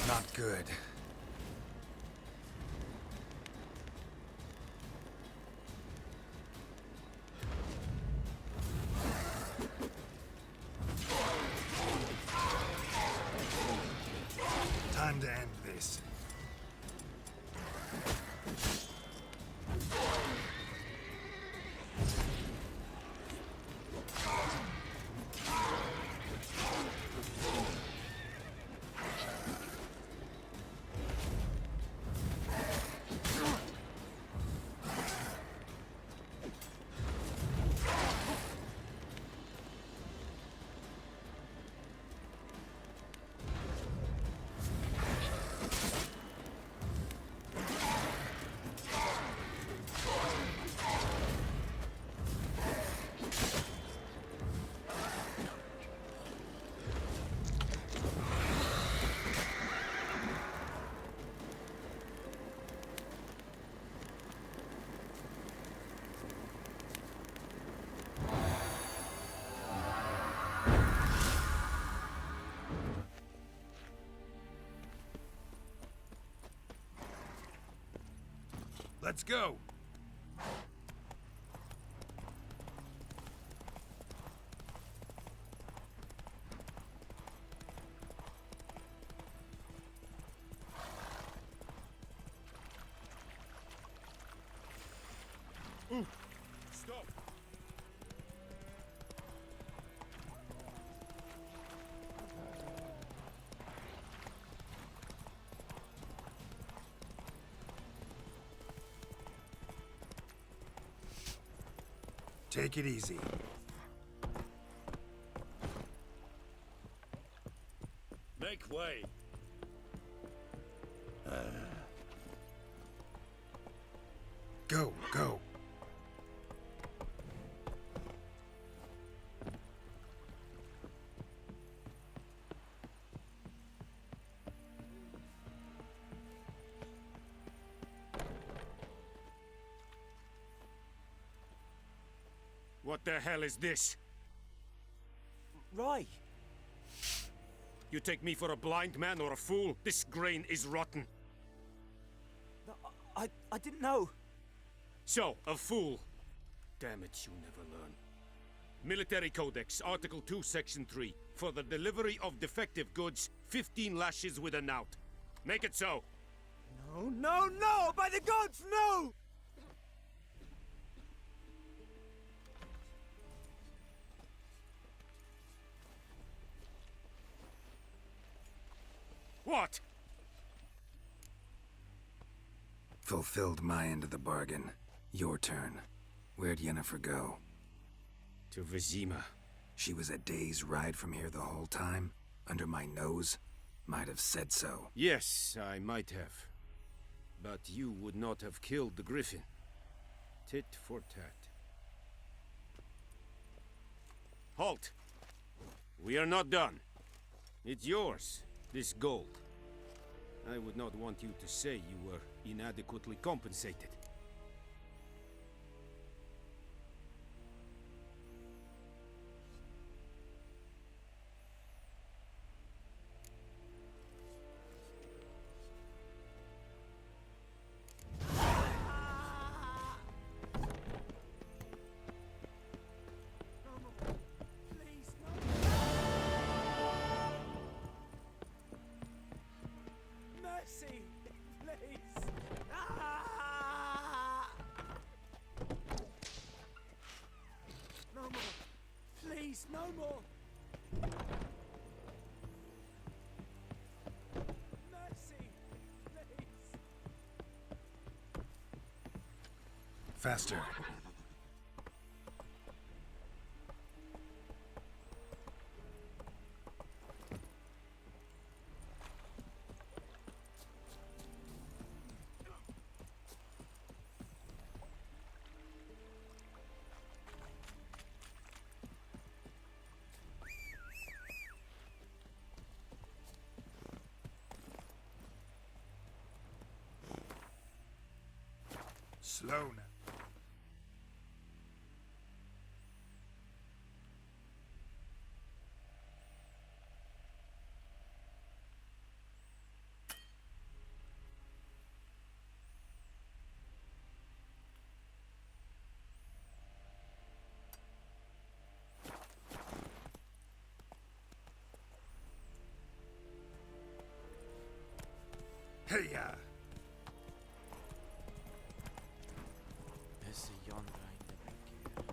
Not good. this. Let's go! Stop! Take it easy. Make way. Go, go. What the hell is this? Rye! You take me for a blind man or a fool? This grain is rotten. No, I didn't know. So, a fool. Damn it, you never learn. Military Codex, Article 2, Section 3. For the delivery of defective goods, 15 lashes with a knout. Make it so. No, no, no! By the gods, no! What? Fulfilled my end of the bargain. Your turn. Where'd Yennefer go? To Vizima. She was a day's ride from here the whole time? Under my nose? Might have said so. Yes, I might have. But you would not have killed the griffin. Tit for tat. Halt! We are not done. It's yours, this gold. I would not want you to say you were inadequately compensated. Mercy, please! Ah! No more! Please, no more! Mercy, please! Faster. Slow now. Hey-ya! Esse yonder ainda bem que...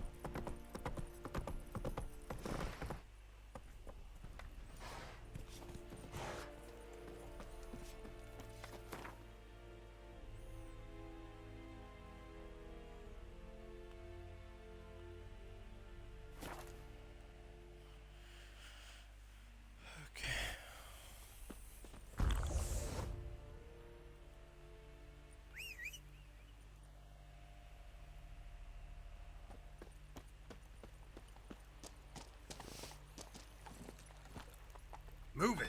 Move it!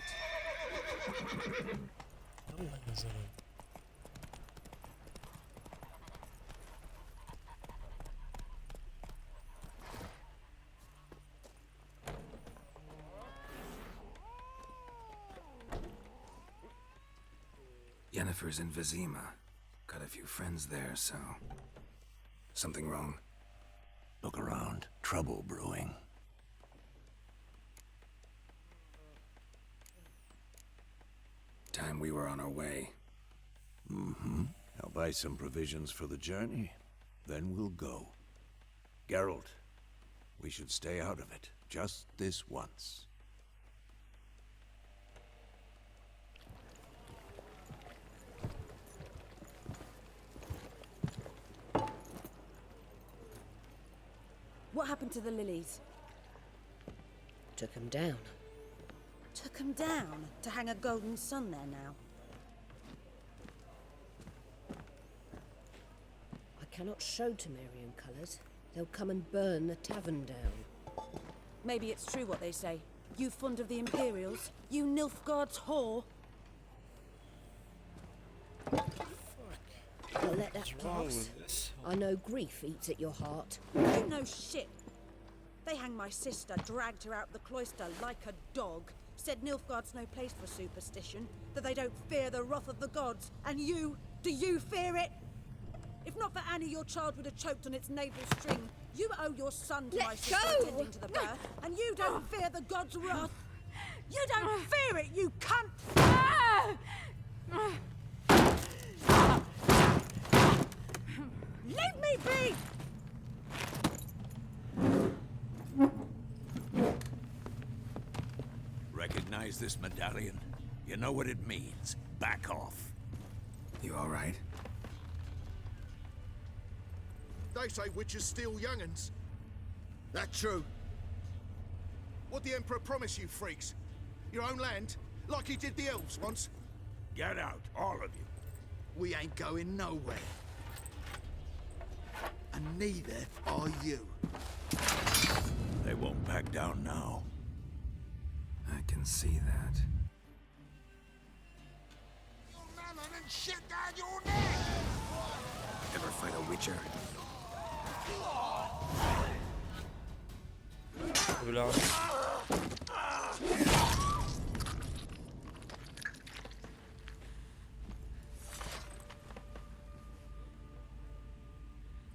الله يا زلمة. Yennefer's in Vizima. Got a few friends there, so... Something wrong? Look around. Trouble brewing. Time we were on our way. Mm-hmm. I'll buy some provisions for the journey. Then we'll go. Geralt, we should stay out of it. Just this once. What happened to the lilies? Took him down. Took 'em down to hang a golden sun there now. I cannot show Temerian colours. They'll come and burn the tavern down. Maybe it's true what they say. You fond of the Imperials? You Nilfgaard's whore? I'll let that What's wrong pass. with this? I know grief eats at your heart. You know shit. They hanged my sister, dragged her out the cloister like a dog. Said Nilfgaard's no place for superstition, that they don't fear the wrath of the gods. And you, do you fear it? If not for Annie, your child would have choked on its navel string. You owe your son to my sister attending to the birth, and you don't fear the gods' wrath. You don't fear it, you cunt! Leave me be! Recognize this medallion? You know what it means. Back off. You all right? They say witches steal young'uns. That true? What the Emperor promise you, freaks? Your own land? Like he did the elves once? Get out, all of you. We ain't going nowhere. And neither are you. They won't back down now. I can see that. And shit down your neck! Ever fight a witcher?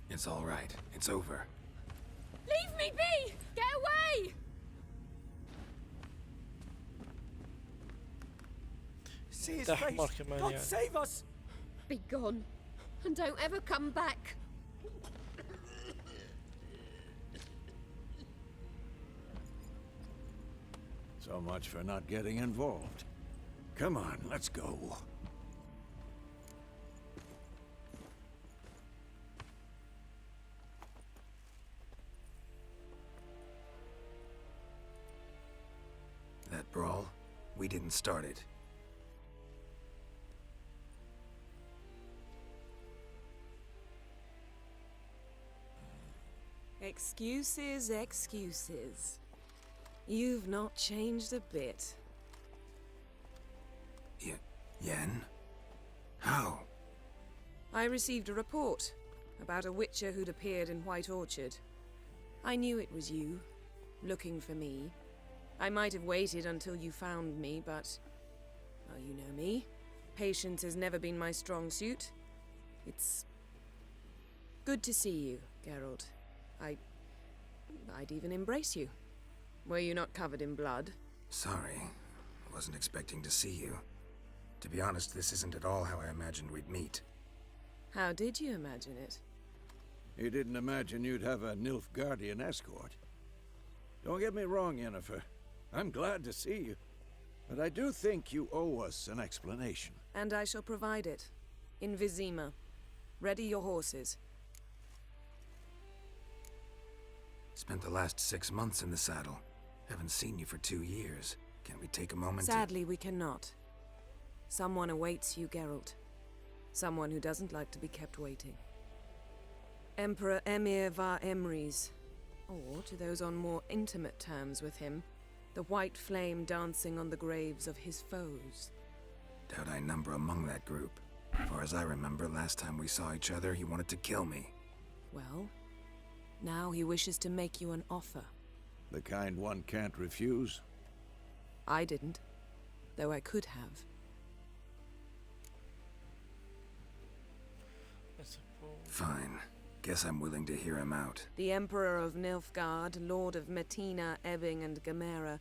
It's all right. It's over. Leave me be! Get away! See his ده face. حمار كمان God يعني. save us! Be gone, and don't ever come back. So much for not getting involved. Come on, let's go. That brawl, we didn't start it. Excuses, excuses. You've not changed a bit. Yen? How? I received a report about a witcher who'd appeared in White Orchard. I knew it was you, looking for me. I might have waited until you found me, but... well, you know me. Patience has never been my strong suit. It's... good to see you, Geralt. I'd even embrace you. Were you not covered in blood? Sorry. I wasn't expecting to see you. To be honest, this isn't at all how I imagined we'd meet. How did you imagine it? You didn't imagine you'd have a Nilfgaardian escort. Don't get me wrong, Yennefer. I'm glad to see you. But I do think you owe us an explanation. And I shall provide it. In Vizima. Ready your horses. Spent the last 6 months in the saddle. Haven't seen you for 2 years. Can we take a moment Sadly, we cannot. Someone awaits you, Geralt. Someone who doesn't like to be kept waiting. Emperor Emir var Emrys. Or, to those on more intimate terms with him, the white flame dancing on the graves of his foes. Doubt I number among that group. As far as I remember, last time we saw each other, he wanted to kill me. Well, now he wishes to make you an offer. The kind one can't refuse? I didn't, though I could have. Fine. Guess I'm willing to hear him out. The Emperor of Nilfgaard, Lord of Metina, Ebbing and Gamera,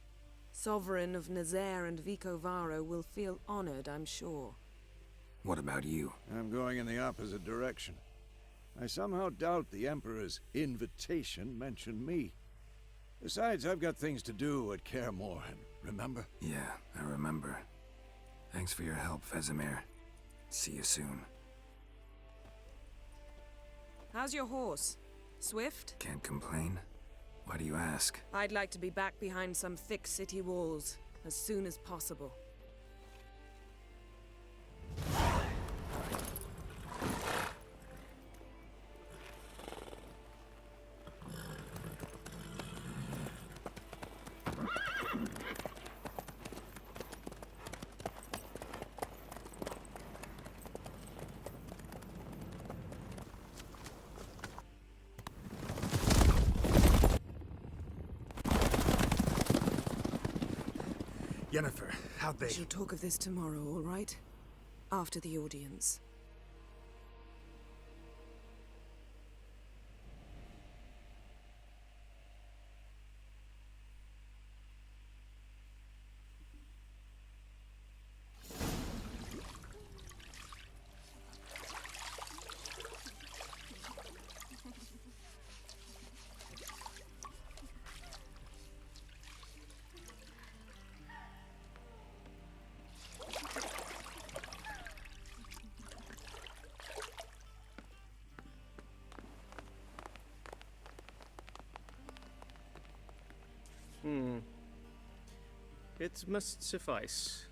Sovereign of Nazaire and Vicovaro will feel honored, I'm sure. What about you? I'm going in the opposite direction. I somehow doubt the Emperor's invitation mentioned me. Besides, I've got things to do at Kaer Morhen, remember? Yeah, I remember. Thanks for your help, Vesemir. See you soon. How's your horse? Swift? Can't complain. Why do you ask? I'd like to be back behind some thick city walls as soon as possible. Yennefer, how'd they... We shall talk of this tomorrow, all right? After the audience. It must suffice.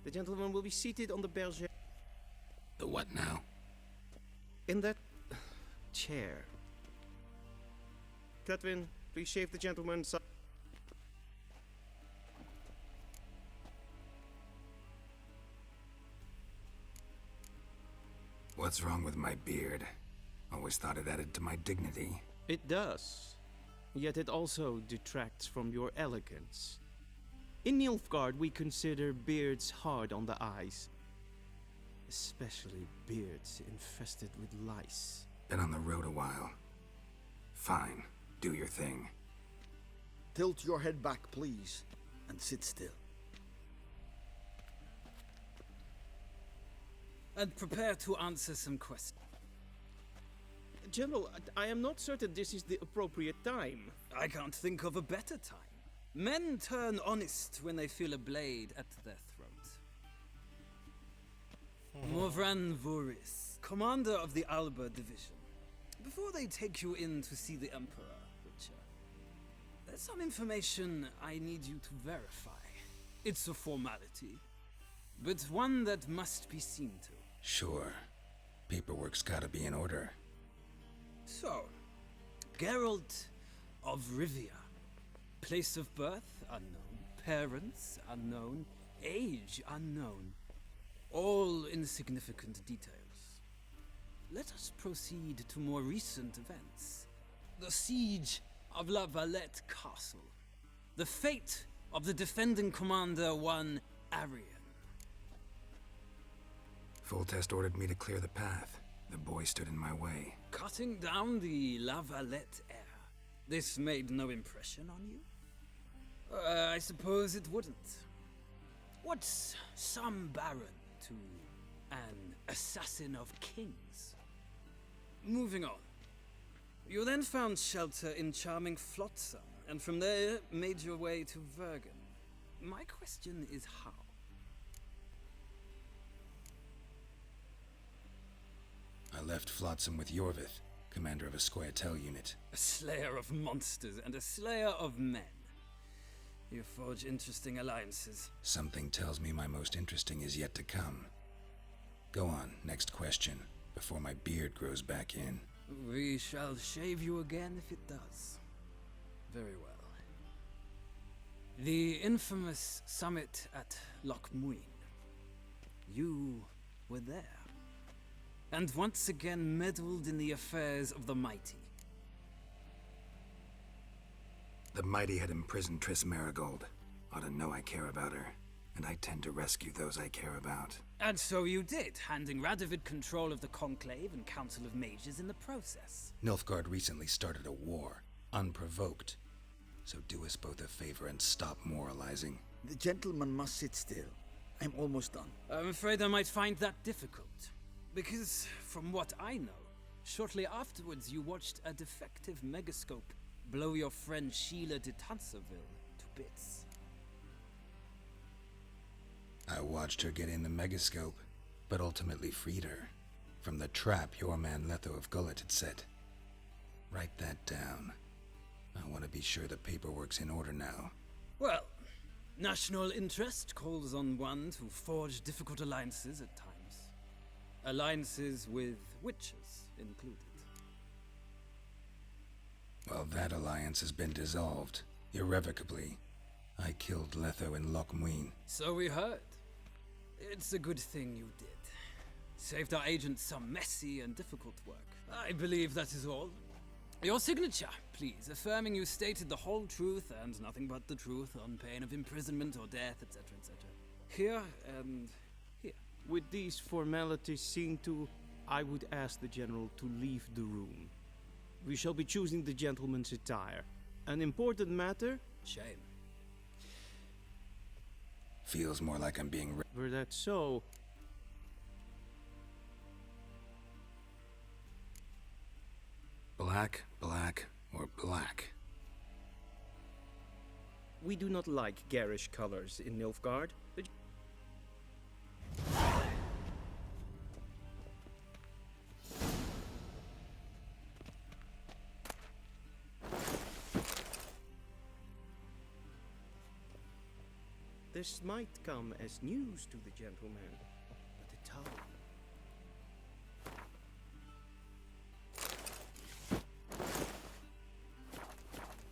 The gentleman will be seated on the berger. The what now? In that chair. Cletwin, please shave the gentleman. What's wrong with my beard? Always thought it added to my dignity. It does. Yet it also detracts from your elegance. In Nilfgaard, we consider beards hard on the eyes. Especially beards infested with lice. Been on the road a while. Fine. Do your thing. Tilt your head back, please, and sit still. And prepare to answer some questions. General, I am not certain this is the appropriate time. I can't think of a better time. Men turn honest when they feel a blade at their throat. Morvran Voris, commander of the Alba Division. Before they take you in to see the Emperor, Witcher, there's some information I need you to verify. It's a formality, but one that must be seen to. Sure. Paperwork's gotta be in order. So, Geralt of Rivia. Place of birth unknown, parents unknown, age unknown. All insignificant details. Let us proceed to more recent events. The siege of La Valette Castle. The fate of the defending commander, one Arian. Foltest ordered me to clear the path. The boy stood in my way. Cutting down the La Valette heir. This made no impression on you? I suppose it wouldn't. What's some baron to an assassin of kings? Moving on. You then found shelter in charming Flotsam, and from there made your way to Vergen. My question is how? I left Flotsam with Yorvith, commander of a Scoia'tael unit. A slayer of monsters and a slayer of men. You forge interesting alliances. Something tells me my most interesting is yet to come. Go on, next question, before my beard grows back in. We shall shave you again if it does. Very well. The infamous summit at Loch Muin. You were there. And once again meddled in the affairs of the mighty. The mighty had imprisoned Triss Marigold. Ought to know I care about her, and I tend to rescue those I care about. And so you did, handing Radovid control of the Conclave and Council of Mages in the process. Nilfgaard recently started a war, unprovoked. So do us both a favor and stop moralizing. The gentleman must sit still. I'm almost done. I'm afraid I might find that difficult. Because, from what I know, shortly afterwards you watched a defective megascope blow your friend Sheila de Tanserville to bits. I watched her get in the megascope, but ultimately freed her from the trap your man Letho of Gullet had set. Write that down. I want to be sure the paperwork's in order now. Well, national interest calls on one to forge difficult alliances at times. Alliances with witches included. Well, that alliance has been dissolved, irrevocably. I killed Letho in Loch Muin. So we heard. It's a good thing you did. Saved our agents some messy and difficult work. I believe that is all. Your signature, please, affirming you stated the whole truth and nothing but the truth on pain of imprisonment or death, etc., etc. Here and here. With these formalities seen to, I would ask the general to leave the room. We shall be choosing the gentleman's attire. An important matter? Shame. Feels more like I'm being... Were that so... Black, black, or black? We do not like garish colors in Nilfgaard. This might come as news to the gentleman, but the time...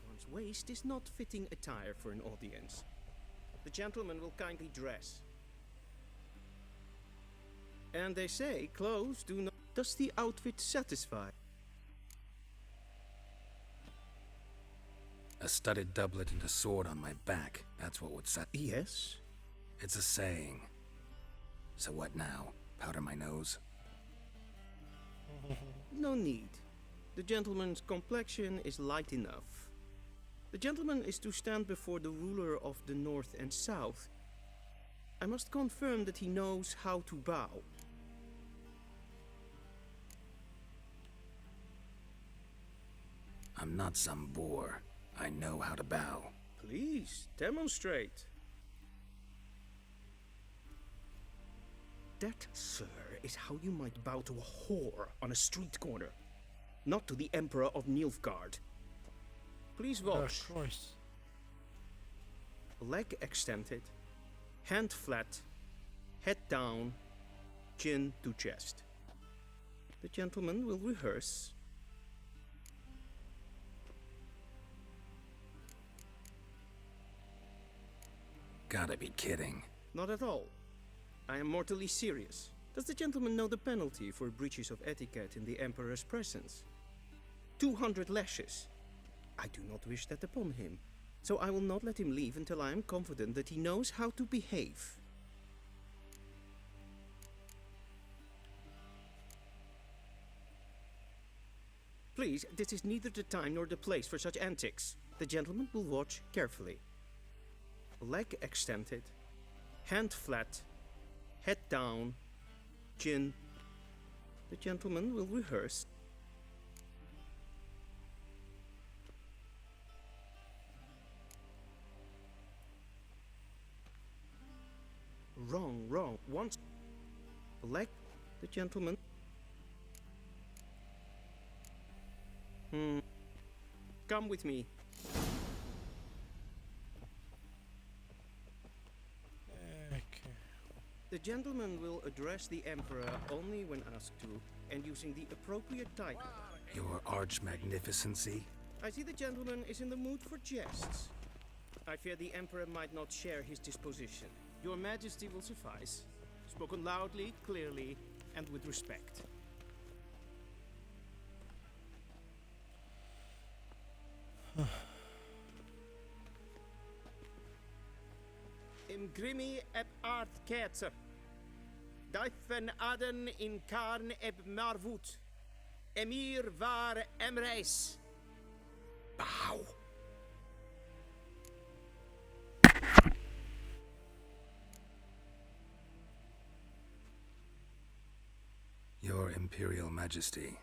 One's waist is not fitting attire for an audience. The gentleman will kindly dress. And they say clothes do not... Does the outfit satisfy? A studded doublet and a sword on my back. That's what would set. Yes? It's a saying. So what now? Powder my nose? No need. The gentleman's complexion is light enough. The gentleman is to stand before the ruler of the North and South. I must confirm that he knows how to bow. I'm not some boor. I know how to bow. Please, demonstrate. That, sir, is how you might bow to a whore on a street corner. Not to the Emperor of Nilfgaard. Please watch. Of course. Leg extended, hand flat, head down, chin to chest. The gentleman will rehearse. Gotta be kidding. Not at all. I am mortally serious. Does the gentleman know the penalty for breaches of etiquette in the Emperor's presence? 200 lashes. I do not wish that upon him, so I will not let him leave until I am confident that he knows how to behave. Please, this is neither the time nor the place for such antics. The gentleman will watch carefully. leg extended, hand flat, head down, chin. The gentleman will rehearse. Wrong. Once. Leg, the gentleman. Come with me. The gentleman will address the Emperor only when asked to, and using the appropriate title. Your Arch-Magnificency? I see the gentleman is in the mood for jests. I fear the Emperor might not share his disposition. Your Majesty will suffice. Spoken loudly, clearly, and with respect. Im grimi eb art ketzer. Duifen aden in karn eb marvoet. Emir var emreis. Bow. Your Imperial Majesty.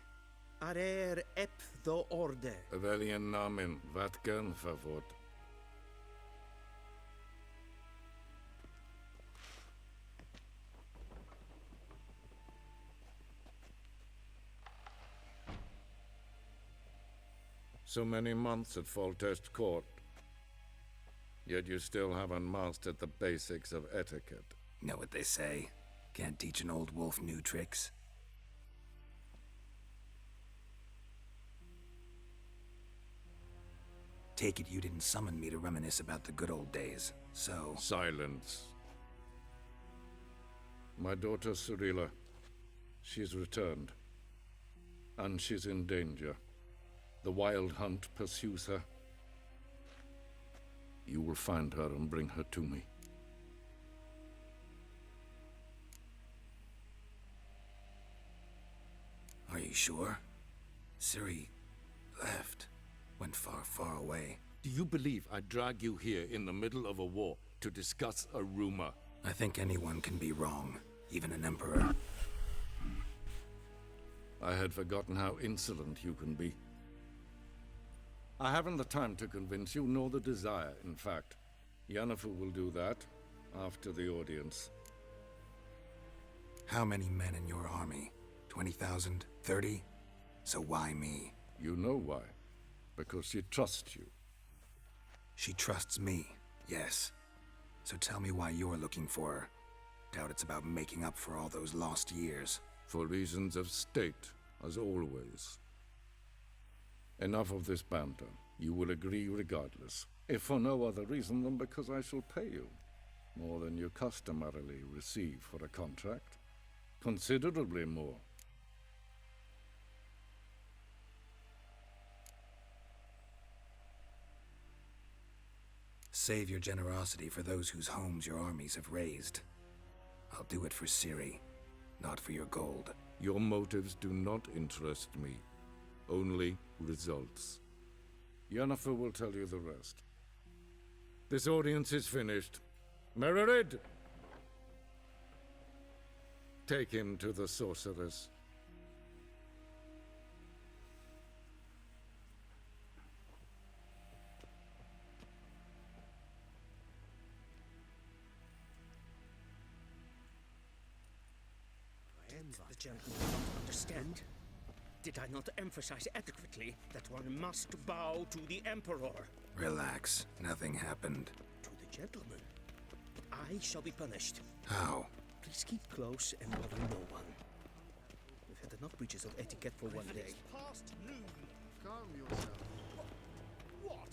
Arer ep the orde. Welchen Namen? Wat gern verwort? So many months at Foltest Court, yet you still haven't mastered the basics of etiquette. Know what they say? Can't teach an old wolf new tricks. Take it you didn't summon me to reminisce about the good old days, so... Silence. My daughter Cyrilla, she's returned. And she's in danger. The Wild Hunt pursues her. You will find her and bring her to me. Are you sure? Ciri left. Went far, far away. Do you believe I drag you here in the middle of a war to discuss a rumor? I think anyone can be wrong, even an emperor. I had forgotten how insolent you can be. I haven't the time to convince you, nor the desire, in fact. Yennefer will do that after the audience. How many men in your army? 20,000? 30? So why me? You know why. Because she trusts you. She trusts me, yes. So tell me why you're looking for her. Doubt it's about making up for all those lost years. For reasons of state, as always. Enough of this banter. You will agree regardless. If for no other reason than because I shall pay you. More than you customarily receive for a contract. Considerably more. Save your generosity for those whose homes your armies have razed. I'll do it for Ciri, not for your gold. Your motives do not interest me. Only results. Yennefer will tell you the rest. This audience is finished. Mererid! Take him to the sorceress. The gentleman not understand? Did I not emphasize adequately that one must bow to the Emperor? Relax. Nothing happened. To the gentleman. I shall be punished. How? Please keep close and bother no one. We've had enough breaches of etiquette for one day. Past noon. Calm yourself. What?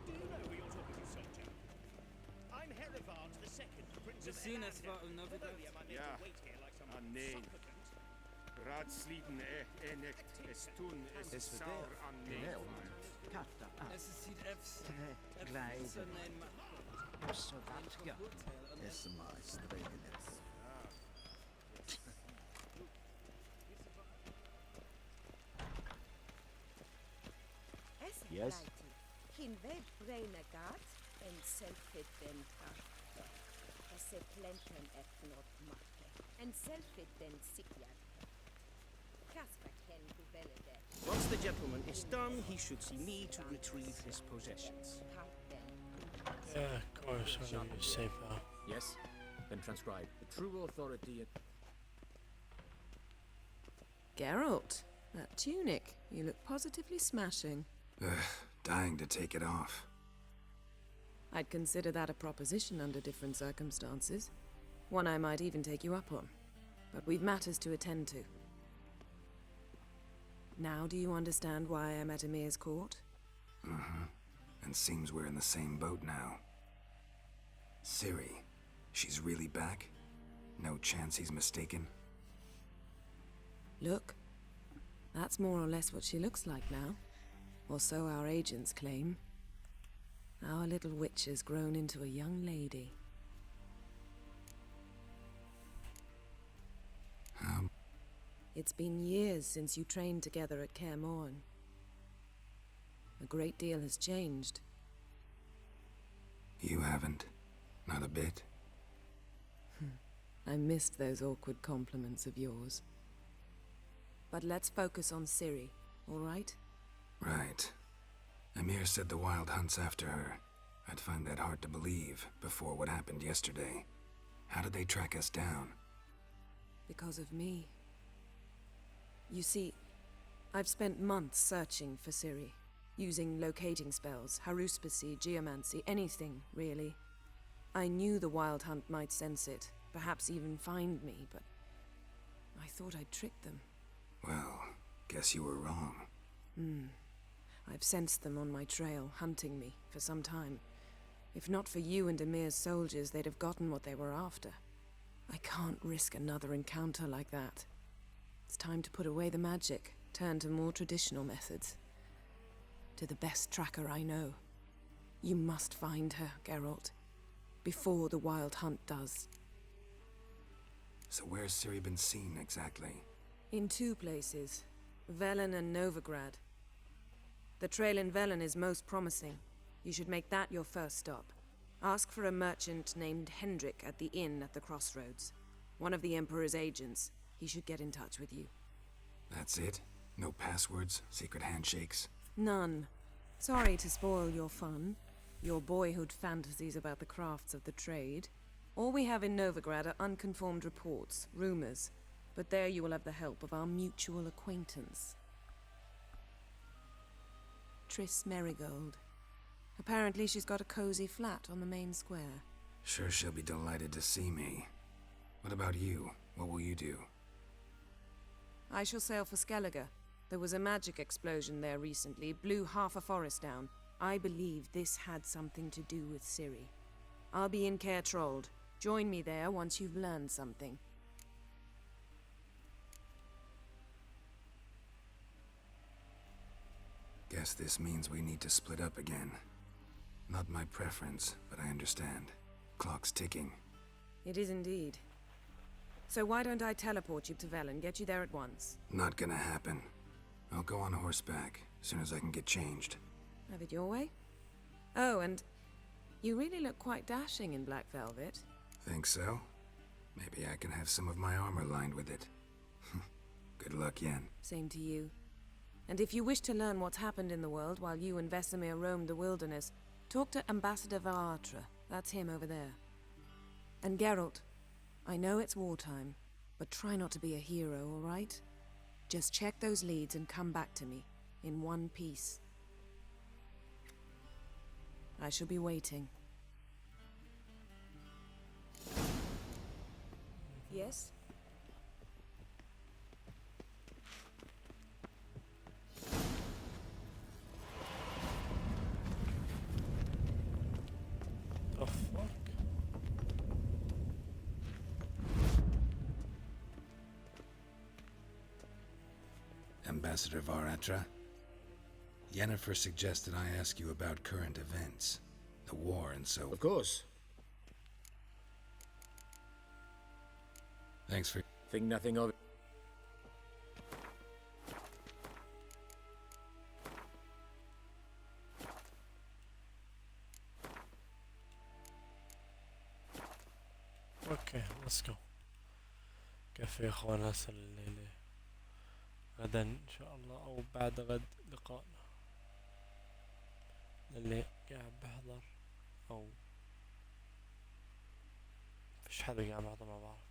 Do you know who you're talking to, soldier? I'm Herivard the Second, Prince of Sinnes var undervurdert. Ja, nee. Raadsliden nicht es tun, es saur an Es ist hier F's. Gleiden. Så vackert. Det som är strängnes. Yes. Hin web brain gat, En selvfitten tahto. Se plenten etnot makke. En selvfitten sikjat. Kasper ken kuvelede. Once the gentleman is done, he should see me to retrieve his possessions. Yeah, of course, we're gonna be safe now. Yes? Then transcribe. The true authority... Geralt, that tunic. You look positively smashing. Dying to take it off. I'd consider that a proposition under different circumstances. One I might even take you up on. But we've matters to attend to. Now do you understand why I'm at Emir's court? Mm-hmm. And seems we're in the same boat now. Ciri, she's really back? No chance he's mistaken? Look, that's more or less what she looks like now. Or so our agents claim. Our little witch has grown into a young lady. It's been years since you trained together at Kaer Morhen. A great deal has changed. You haven't. Not a bit. I missed those awkward compliments of yours. But let's focus on Ciri, all right? Right. Emir said the Wild Hunt's after her. I'd find that hard to believe before what happened yesterday. How did they track us down? Because of me. You see, I've spent months searching for Ciri, using locating spells, haruspicy, geomancy, anything, really. I knew the Wild Hunt might sense it, perhaps even find me, but I thought I'd tricked them. Well, guess you were wrong. I've sensed them on my trail, hunting me, for some time. If not for you and Emir's soldiers, they'd have gotten what they were after. I can't risk another encounter like that. It's time to put away the magic, turn to more traditional methods. To the best tracker I know. You must find her, Geralt. Before the Wild Hunt does. So where's Ciri been seen, exactly? In two places. Velen and Novigrad. The trail in Velen is most promising. You should make that your first stop. Ask for a merchant named Hendrik at the inn at the crossroads. One of the Emperor's agents. He should get in touch with you. That's it? No passwords? Secret handshakes? None. Sorry to spoil your fun. Your boyhood fantasies about the crafts of the trade. All we have in Novigrad are unconformed reports, rumors. But there you will have the help of our mutual acquaintance. Triss Merigold. Apparently she's got a cozy flat on the main square. Sure she'll be delighted to see me. What about you? What will you do? I shall sail for Skellige. There was a magic explosion there recently, blew half a forest down. I believe this had something to do with Ciri. I'll be in Caer Trold. Join me there once you've learned something. Guess this means we need to split up again. Not my preference, but I understand. Clock's ticking. It is indeed. So why don't I teleport you to Velen, get you there at once? Not gonna happen. I'll go on horseback, as soon as I can get changed. Have it your way? Oh, and you really look quite dashing in black velvet. Think so? Maybe I can have some of my armor lined with it. Good luck, Yen. Same to you. And if you wish to learn what's happened in the world while you and Vesemir roamed the wilderness, talk to Ambassador Varatra. That's him over there. And Geralt, I know it's wartime, but try not to be a hero, all right? Just check those leads and come back to me, in one piece. I shall be waiting. Yes? The fuck? Ambassador Varatra? Yennefer suggested I ask you about current events. The war and so... Of course. Thanks for... Think nothing of it. اوكي ليتس جو. كافيه اخوان هسه الليلة، غدا ان شاء الله او بعد غد لقائنا، للي قاعد بحضر او فيش حدا قاعد بحضر ما بعرف.